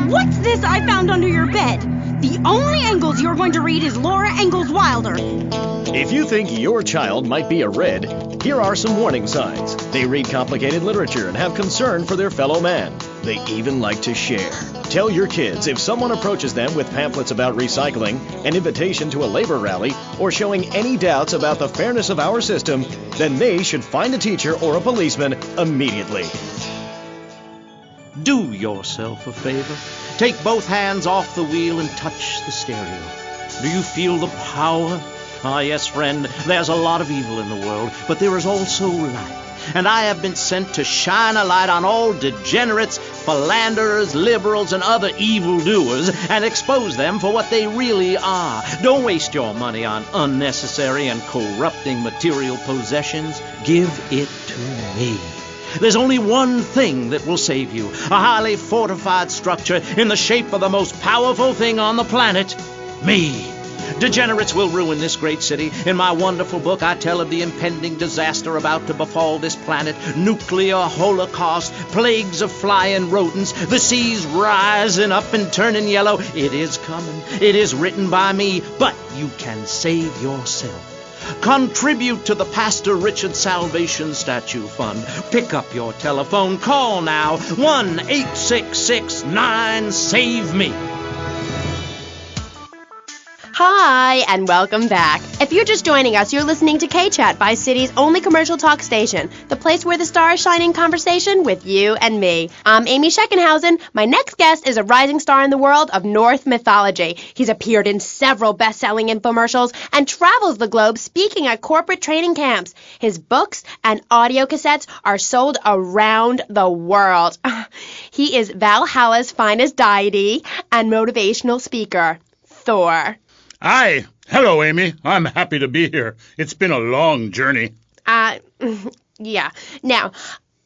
What's this I found under your bed? The only Engels you're going to read is Laura Ingalls Wilder. If you think your child might be a red, here are some warning signs. They read complicated literature and have concern for their fellow man. They even like to share. Tell your kids if someone approaches them with pamphlets about recycling, an invitation to a labor rally, or showing any doubts about the fairness of our system, then they should find a teacher or a policeman immediately. Do yourself a favor. Take both hands off the wheel and touch the stereo. Do you feel the power? Ah, yes, friend, there's a lot of evil in the world, but there is also light. And I have been sent to shine a light on all degenerates, philanderers, liberals, and other evildoers, and expose them for what they really are. Don't waste your money on unnecessary and corrupting material possessions. Give it to me. There's only one thing that will save you, a highly fortified structure in the shape of the most powerful thing on the planet, me. Degenerates will ruin this great city. In my wonderful book, I tell of the impending disaster about to befall this planet, nuclear holocaust, plagues of flying rodents, the seas rising up and turning yellow. It is coming. It is written by me, but you can save yourself. Contribute to the Pastor Richard Salvation Statue Fund. Pick up your telephone. Call now. 1-866-9-SAVE-ME. Hi, and welcome back. If you're just joining us, you're listening to K-Chat, Vice City's only commercial talk station, the place where the stars shine in conversation with you and me. I'm Amy Scheckenhausen. My next guest is a rising star in the world of Norse mythology. He's appeared in several best-selling infomercials and travels the globe speaking at corporate training camps. His books and audio cassettes are sold around the world. He is Valhalla's finest deity and motivational speaker, Thor. Aye. Hello, Amy. I'm happy to be here. It's been a long journey. Yeah. Now,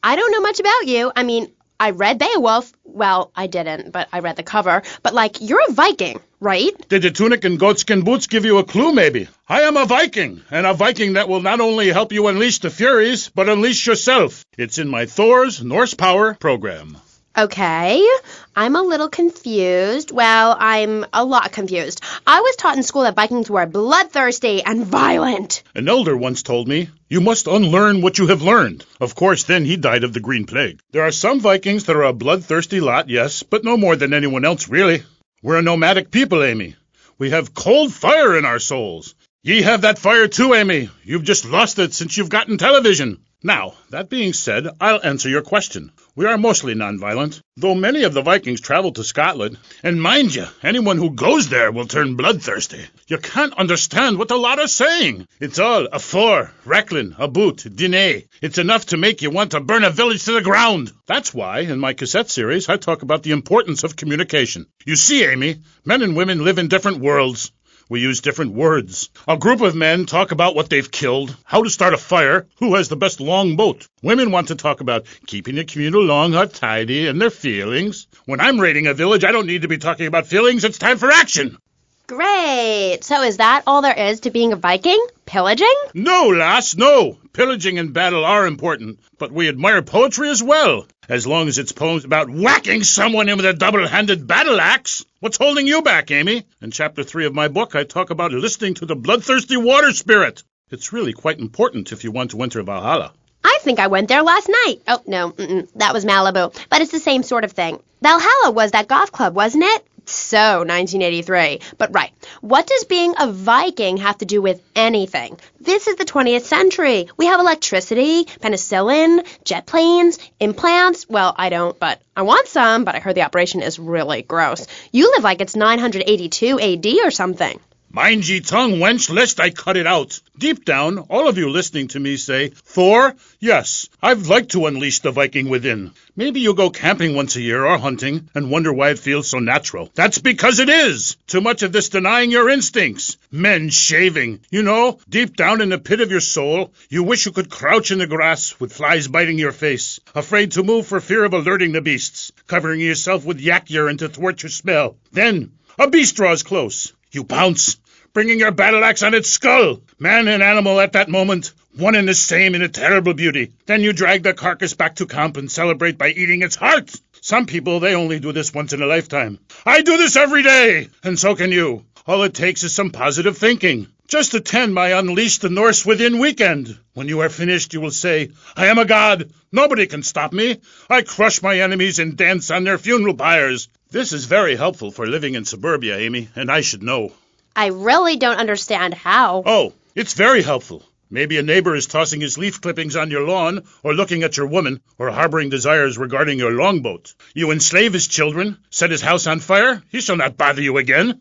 I don't know much about you. I mean, I read Beowulf. Well, I didn't, but I read the cover. But, like, you're a Viking, right? Did the tunic and goatskin boots give you a clue, maybe? I am a Viking, and a Viking that will not only help you unleash the Furies, but unleash yourself. It's in my Thor's Norse Power program. Okay, I'm a little confused. Well, I'm a lot confused. I was taught in school that Vikings were bloodthirsty and violent. An elder once told me, you must unlearn what you have learned. Of course, then he died of the Green Plague. There are some Vikings that are a bloodthirsty lot, yes, but no more than anyone else, really. We're a nomadic people, Amy. We have cold fire in our souls. Ye have that fire too, Amy. You've just lost it since you've gotten television. Now, that being said, I'll answer your question. We are mostly nonviolent, though many of the Vikings traveled to Scotland. And mind you, anyone who goes there will turn bloodthirsty. You can't understand what the lot are saying. It's all a for, recklin, a boot, dine. It's enough to make you want to burn a village to the ground. That's why, in my cassette series, I talk about the importance of communication. You see, Amy, men and women live in different worlds. We use different words. A group of men talk about what they've killed, how to start a fire, who has the best long boat. Women want to talk about keeping the communal long hut tidy and their feelings. When I'm raiding a village, I don't need to be talking about feelings. It's time for action. Great. So is that all there is to being a Viking? Pillaging? No, lass, no. Pillaging and battle are important, but we admire poetry as well, as long as it's poems about whacking someone in with a double-handed battle axe. What's holding you back, Amy? In Chapter 3 of my book, I talk about listening to the bloodthirsty water spirit. It's really quite important if you want to enter Valhalla. I think I went there last night. Oh, no, that was Malibu. But it's the same sort of thing. Valhalla was that golf club, wasn't it? So, 1983. But right, what does being a Viking have to do with anything? This is the 20th century. We have electricity, penicillin, jet planes, implants. Well, I don't, but I want some, but I heard the operation is really gross. You live like it's 982 AD or something. Mind ye tongue, wench, lest I cut it out. Deep down, all of you listening to me say, Thor, yes, I'd like to unleash the Viking within. Maybe you go camping once a year or hunting and wonder why it feels so natural. That's because it is. Too much of this denying your instincts. Men shaving. You know, deep down in the pit of your soul, you wish you could crouch in the grass with flies biting your face, afraid to move for fear of alerting the beasts, covering yourself with yak urine to thwart your smell. Then, a beast draws close. You pounce, bringing your battle axe on its skull. Man and animal at that moment, one and the same in a terrible beauty. Then you drag the carcass back to camp and celebrate by eating its heart. Some people, they only do this once in a lifetime. I do this every day, and so can you. All it takes is some positive thinking. Just attend my Unleash the Norse Within weekend. When you are finished, you will say, I am a god. Nobody can stop me. I crush my enemies and dance on their funeral pyres. This is very helpful for living in suburbia, Amy, and I should know. I really don't understand how. Oh, it's very helpful. Maybe a neighbor is tossing his leaf clippings on your lawn, or looking at your woman, or harboring desires regarding your longboat. You enslave his children, set his house on fire, he shall not bother you again.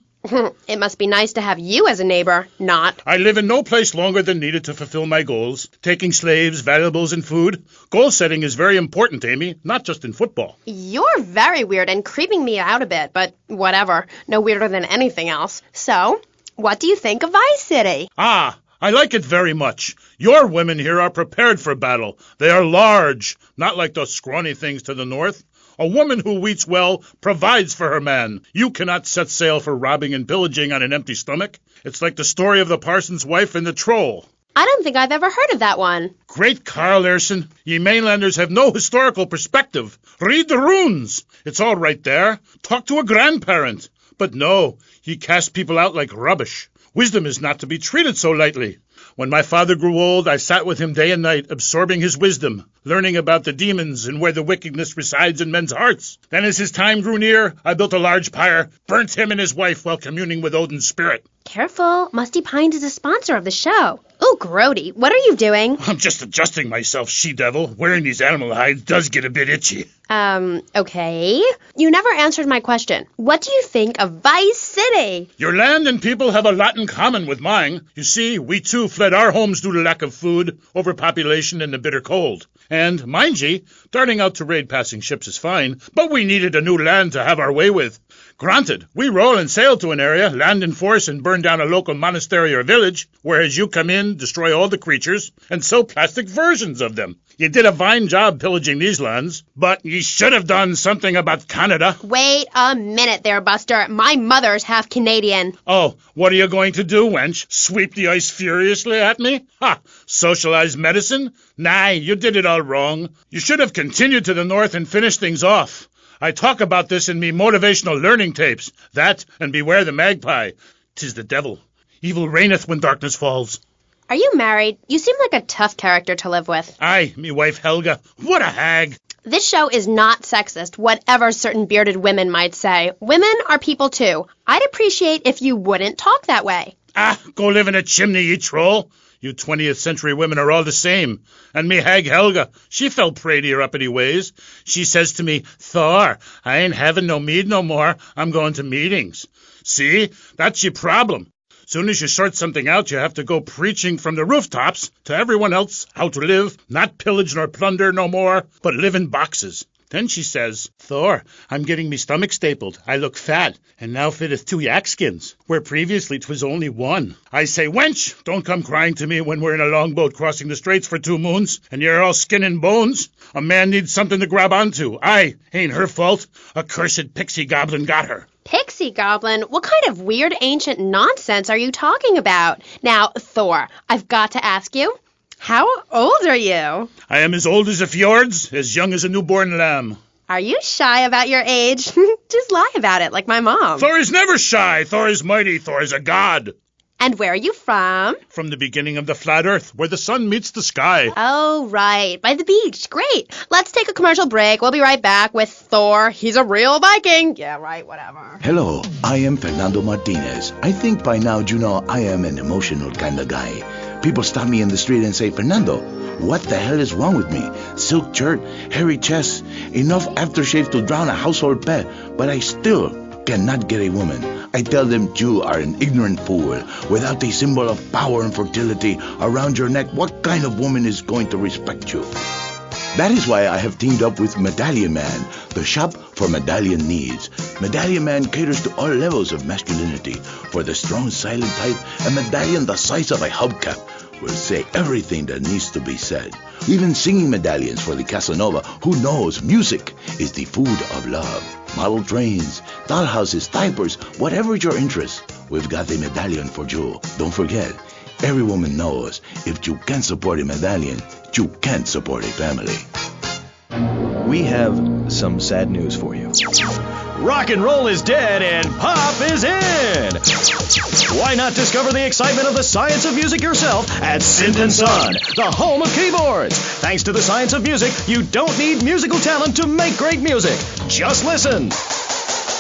It must be nice to have you as a neighbor, not. I live in no place longer than needed to fulfill my goals. Taking slaves, valuables, and food. Goal setting is very important, Amy, not just in football. You're very weird and creeping me out a bit, but whatever. No weirder than anything else. So, what do you think of Vice City? Ah, I like it very much. Your women here are prepared for battle. They are large, not like those scrawny things to the north. A woman who eats well provides for her man. You cannot set sail for robbing and pillaging on an empty stomach. It's like the story of the parson's wife and the troll. I don't think I've ever heard of that one. Great Carl Erson. Ye mainlanders have no historical perspective. Read the runes. It's all right there. Talk to a grandparent. But no, ye cast people out like rubbish. Wisdom is not to be treated so lightly. When my father grew old, I sat with him day and night, absorbing his wisdom, learning about the demons and where the wickedness resides in men's hearts. Then as his time grew near, I built a large pyre, burnt him and his wife while communing with Odin's spirit. Careful, Musty Pines is a sponsor of the show. Oh, Grody, what are you doing? I'm just adjusting myself, she-devil. Wearing these animal hides does get a bit itchy. Okay. You never answered my question. What do you think of Vice City? Your land and people have a lot in common with mine. You see, we too fled our homes due to lack of food, overpopulation, and the bitter cold. And, mind ye, darting out to raid passing ships is fine, but we needed a new land to have our way with. Granted, we roll and sail to an area, land in force, and burn down a local monastery or village, whereas you come in, destroy all the creatures, and sew plastic versions of them. You did a fine job pillaging these lands, but you should have done something about Canada. Wait a minute there, Buster. My mother's half Canadian. Oh, what are you going to do, wench? Sweep the ice furiously at me? Ha! Socialized medicine? Nah, you did it all wrong. You should have continued to the north and finished things off. I talk about this in me motivational learning tapes. That and Beware the Magpie. 'Tis the devil. Evil reigneth when darkness falls. Are you married? You seem like a tough character to live with. Aye, me wife Helga. What a hag. This show is not sexist, whatever certain bearded women might say. Women are people too. I'd appreciate if you wouldn't talk that way. Ah, go live in a chimney, you troll. You 20th century women are all the same. And me hag Helga, she fell prey to your uppity ways. She says to me, Thor, I ain't having no mead no more. I'm going to meetings. See, that's your problem. Soon as you sort something out, you have to go preaching from the rooftops to everyone else how to live, not pillage nor plunder no more, but live in boxes. Then she says, Thor, I'm getting me stomach stapled. I look fat, and now fitteth 2 yak skins, where previously 'twas only 1. I say, wench, don't come crying to me when we're in a longboat crossing the straits for 2 moons, and you're all skin and bones. A man needs something to grab onto. Aye, ain't her fault. A cursed pixie goblin got her. Pixie goblin? What kind of weird ancient nonsense are you talking about? Now, Thor, I've got to ask you, how old are you? I am as old as the fjords, as young as a newborn lamb. Are you shy about your age? Just lie about it, like my mom. Thor is never shy. Thor is mighty. Thor is a god. And where are you from? From the beginning of the flat earth, where the sun meets the sky. Oh, right. By the beach. Great. Let's take a commercial break. We'll be right back with Thor. He's a real Viking. Yeah, right, whatever. Hello, I am Fernando Martinez. I think by now you know I am an emotional kind of guy. People stop me in the street and say, Fernando, what the hell is wrong with me? Silk shirt, hairy chest, enough aftershave to drown a household pet, but I still cannot get a woman. I tell them you are an ignorant fool. Without a symbol of power and fertility around your neck, what kind of woman is going to respect you? That is why I have teamed up with Medallion Man, the shop for medallion needs. Medallion Man caters to all levels of masculinity. For the strong, silent type, a medallion the size of a hubcap will say everything that needs to be said. Even singing medallions for the Casanova, who knows music is the food of love. Model trains, dollhouses, diapers, whatever your interest, we've got a medallion for you. Don't forget, every woman knows if you can't support a medallion, you can't support a family. We have some sad news for you. Rock and roll is dead and pop is in! Why not discover the excitement of the science of music yourself at Synth & Son, the home of keyboards? Thanks to the science of music, you don't need musical talent to make great music. Just listen.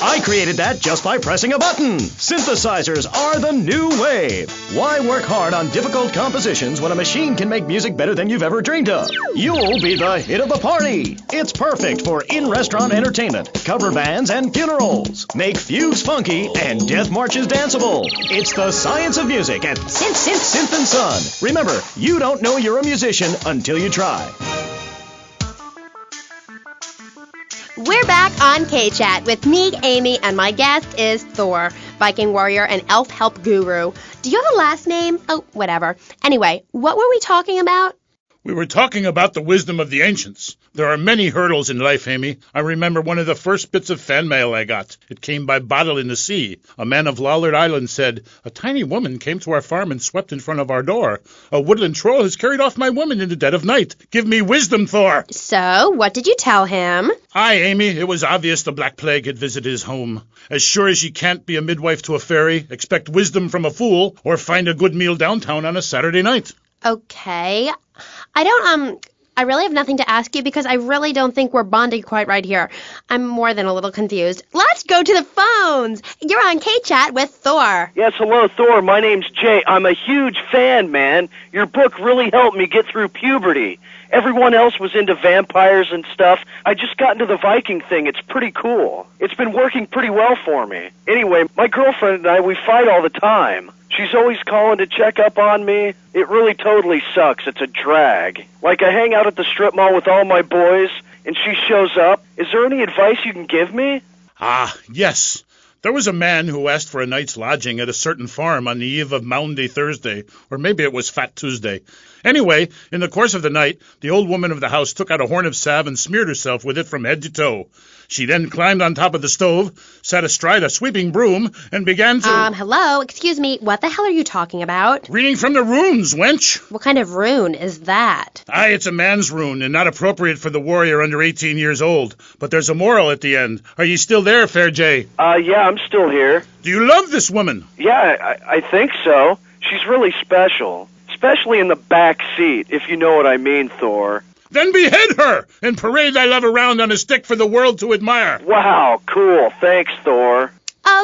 I created that just by pressing a button. Synthesizers are the new wave. Why work hard on difficult compositions when a machine can make music better than you've ever dreamed of? You'll be the hit of the party. It's perfect for in-restaurant entertainment, cover bands, and funerals. Make fugues funky and death marches danceable. It's the science of music at Synth & Son. Remember, you don't know you're a musician until you try. We're back on K-Chat with me, Amy, and my guest is Thor, Viking warrior and elf help guru. Do you have a last name? Oh, whatever. Anyway, what were we talking about? We were talking about the wisdom of the ancients. There are many hurdles in life, Amy. I remember one of the first bits of fan mail I got. It came by bottle in the sea. A man of Lollard Island said, "A tiny woman came to our farm and swept in front of our door. A woodland troll has carried off my woman in the dead of night. Give me wisdom, Thor." So, what did you tell him? Aye, Amy, it was obvious the Black Plague had visited his home. As sure as you can't be a midwife to a fairy, expect wisdom from a fool, or find a good meal downtown on a Saturday night. Okay. I really have nothing to ask you because I really don't think we're bonding quite right here. I'm more than a little confused. Let's go to the phones. You're on K-Chat with Thor. Yes, hello, Thor. My name's Jay. I'm a huge fan, man. Your book really helped me get through puberty. Everyone else was into vampires and stuff. I just got into the Viking thing. It's pretty cool. It's been working pretty well for me. Anyway, my girlfriend and I, we fight all the time. She's always calling to check up on me. It really totally sucks. It's a drag. Like, I hang out at the strip mall with all my boys, and she shows up. Is there any advice you can give me? Ah, yes. There was a man who asked for a night's lodging at a certain farm on the eve of Maundy Thursday, or maybe it was Fat Tuesday. Anyway, in the course of the night, the old woman of the house took out a horn of salve and smeared herself with it from head to toe. She then climbed on top of the stove, sat astride a sweeping broom, and began to... Hello, excuse me, what the hell are you talking about? Reading from the runes, wench. What kind of rune is that? It's a man's rune, and not appropriate for the warrior under 18 years old. But there's a moral at the end. Are ye still there, Fair Jay? Yeah, I'm still here. Do you love this woman? Yeah, I think so. She's really special. Especially in the back seat, if you know what I mean, Thor. Then behead her, and parade thy love around on a stick for the world to admire. Wow, cool. Thanks, Thor.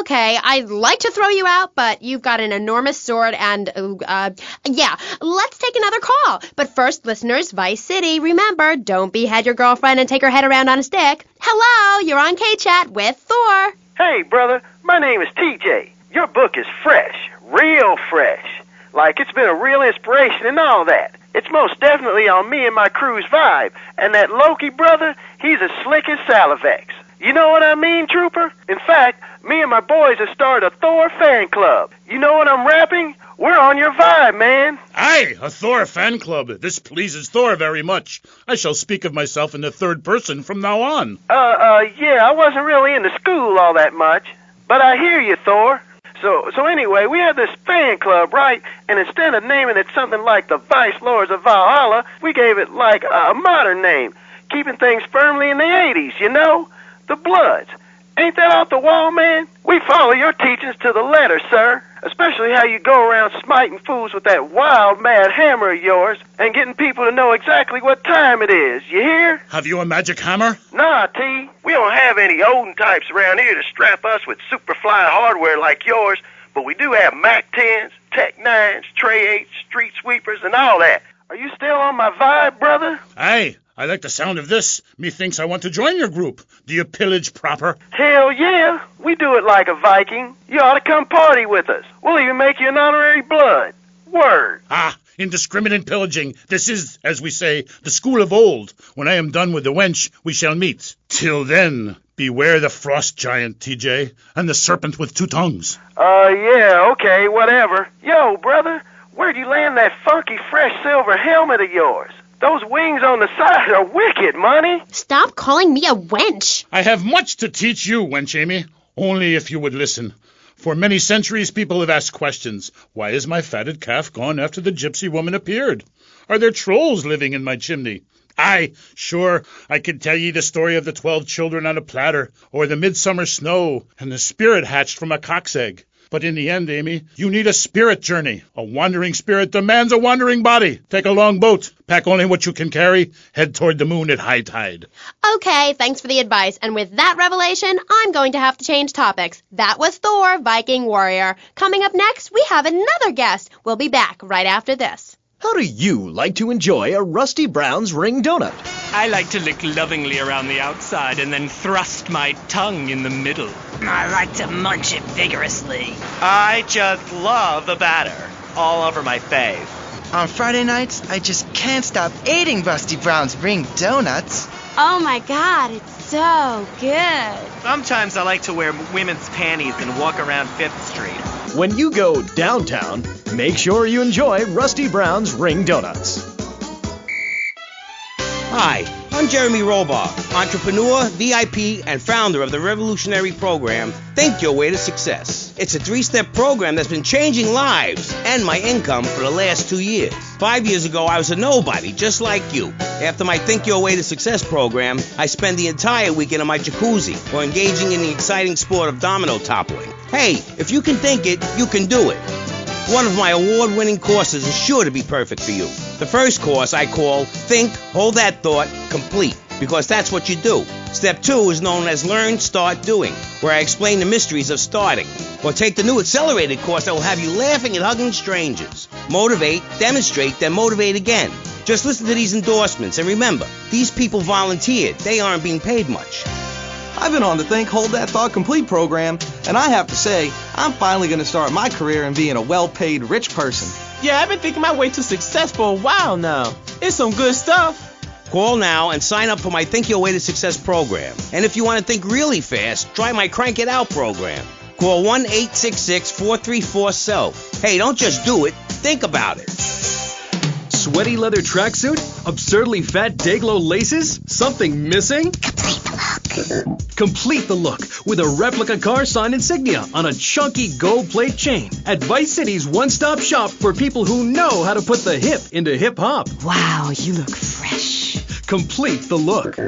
Okay, I'd like to throw you out, but you've got an enormous sword and, yeah, let's take another call. But first, listeners, Vice City, remember, don't behead your girlfriend and take her head around on a stick. Hello, you're on K-Chat with Thor. Hey, brother, my name is TJ. Your book is fresh, real fresh. Like it's been a real inspiration and all that. It's most definitely on me and my crew's vibe. And that Loki brother, he's as slick as Salivex. You know what I mean, Trooper? In fact, me and my boys have started a Thor fan club. You know what I'm rapping? We're on your vibe, man. Aye, a Thor fan club. This pleases Thor very much. I shall speak of myself in the third person from now on. Yeah, I wasn't really into school all that much. But I hear you, Thor. So anyway, we have this fan club, right? And instead of naming it something like the Vice Lords of Valhalla, we gave it like a modern name, keeping things firmly in the 80s, you know? The Bloods. Ain't that off the wall, man? We follow your teachings to the letter, sir. Especially how you go around smiting fools with that wild, mad hammer of yours and getting people to know exactly what time it is. You hear? Have you a magic hammer? Nah, T. We don't have any olden types around here to strap us with super-fly hardware like yours, but we do have Mac 10s, Tech 9s, Trey 8s, street sweepers, and all that. Are you still on my vibe, brother? Aye. I like the sound of this. Methinks I want to join your group. Do you pillage proper? Hell yeah. We do it like a Viking. You ought to come party with us. We'll even make you an honorary blood. Word. Indiscriminate pillaging. This is, as we say, the school of old. When I am done with the wench, we shall meet. Till then, beware the frost giant, TJ, and the serpent with two tongues. Yeah, okay, whatever. Yo, brother, where'd you land that funky fresh silver helmet of yours? Those wings on the side are wicked, money. Stop calling me a wench. I have much to teach you, wench Amy. Only if you would listen. For many centuries, people have asked questions. Why is my fatted calf gone after the gypsy woman appeared? Are there trolls living in my chimney? Aye, sure, I could tell ye the story of the 12 children on a platter, or the midsummer snow, and the spirit hatched from a cock's egg. But in the end, Amy, you need a spirit journey. A wandering spirit demands a wandering body. Take a long boat. Pack only what you can carry. Head toward the moon at high tide. Okay, thanks for the advice. And with that revelation, I'm going to have to change topics. That was Thor, Viking Warrior. Coming up next, we have another guest. We'll be back right after this. How do you like to enjoy a Rusty Brown's ring donut? I like to lick lovingly around the outside and then thrust my tongue in the middle. I like to munch it vigorously. I just love the batter all over my face. On Friday nights, I just can't stop eating Rusty Brown's ring donuts. Oh my God, it's so good. Sometimes I like to wear women's panties and walk around 5th Street. When you go downtown, make sure you enjoy Rusty Brown's Ring Donuts. Hi, I'm Jeremy Robar, entrepreneur, VIP, and founder of the revolutionary program, Think Your Way to Success. It's a 3-step program that's been changing lives and my income for the last 2 years. 5 years ago, I was a nobody, just like you. After my Think Your Way to Success program, I spend the entire weekend in my jacuzzi or engaging in the exciting sport of domino toppling. Hey, if you can think it, you can do it. One of my award-winning courses is sure to be perfect for you. The first course I call Think, Hold That Thought, Complete, because that's what you do. Step 2 is known as Learn, Start, Doing, where I explain the mysteries of starting. Or take the new accelerated course that will have you laughing and hugging strangers. Motivate, demonstrate, then motivate again. Just listen to these endorsements, and remember, these people volunteered. They aren't being paid much. I've been on the Think, Hold That Thought Complete program, and I have to say, I'm finally going to start my career in being a well-paid rich person. Yeah, I've been thinking my way to success for a while now. It's some good stuff. Call now and sign up for my Think Your Way to Success program. And if you want to think really fast, try my Crank It Out program. Call 1-866-434-SELF. Hey, don't just do it. Think about it. Sweaty leather tracksuit? Absurdly fat Dayglow laces? Something missing? Complete the look with a replica car sign insignia on a chunky gold plate chain at Vice City's one-stop shop for people who know how to put the hip into hip-hop. Wow, you look fresh. Complete the look.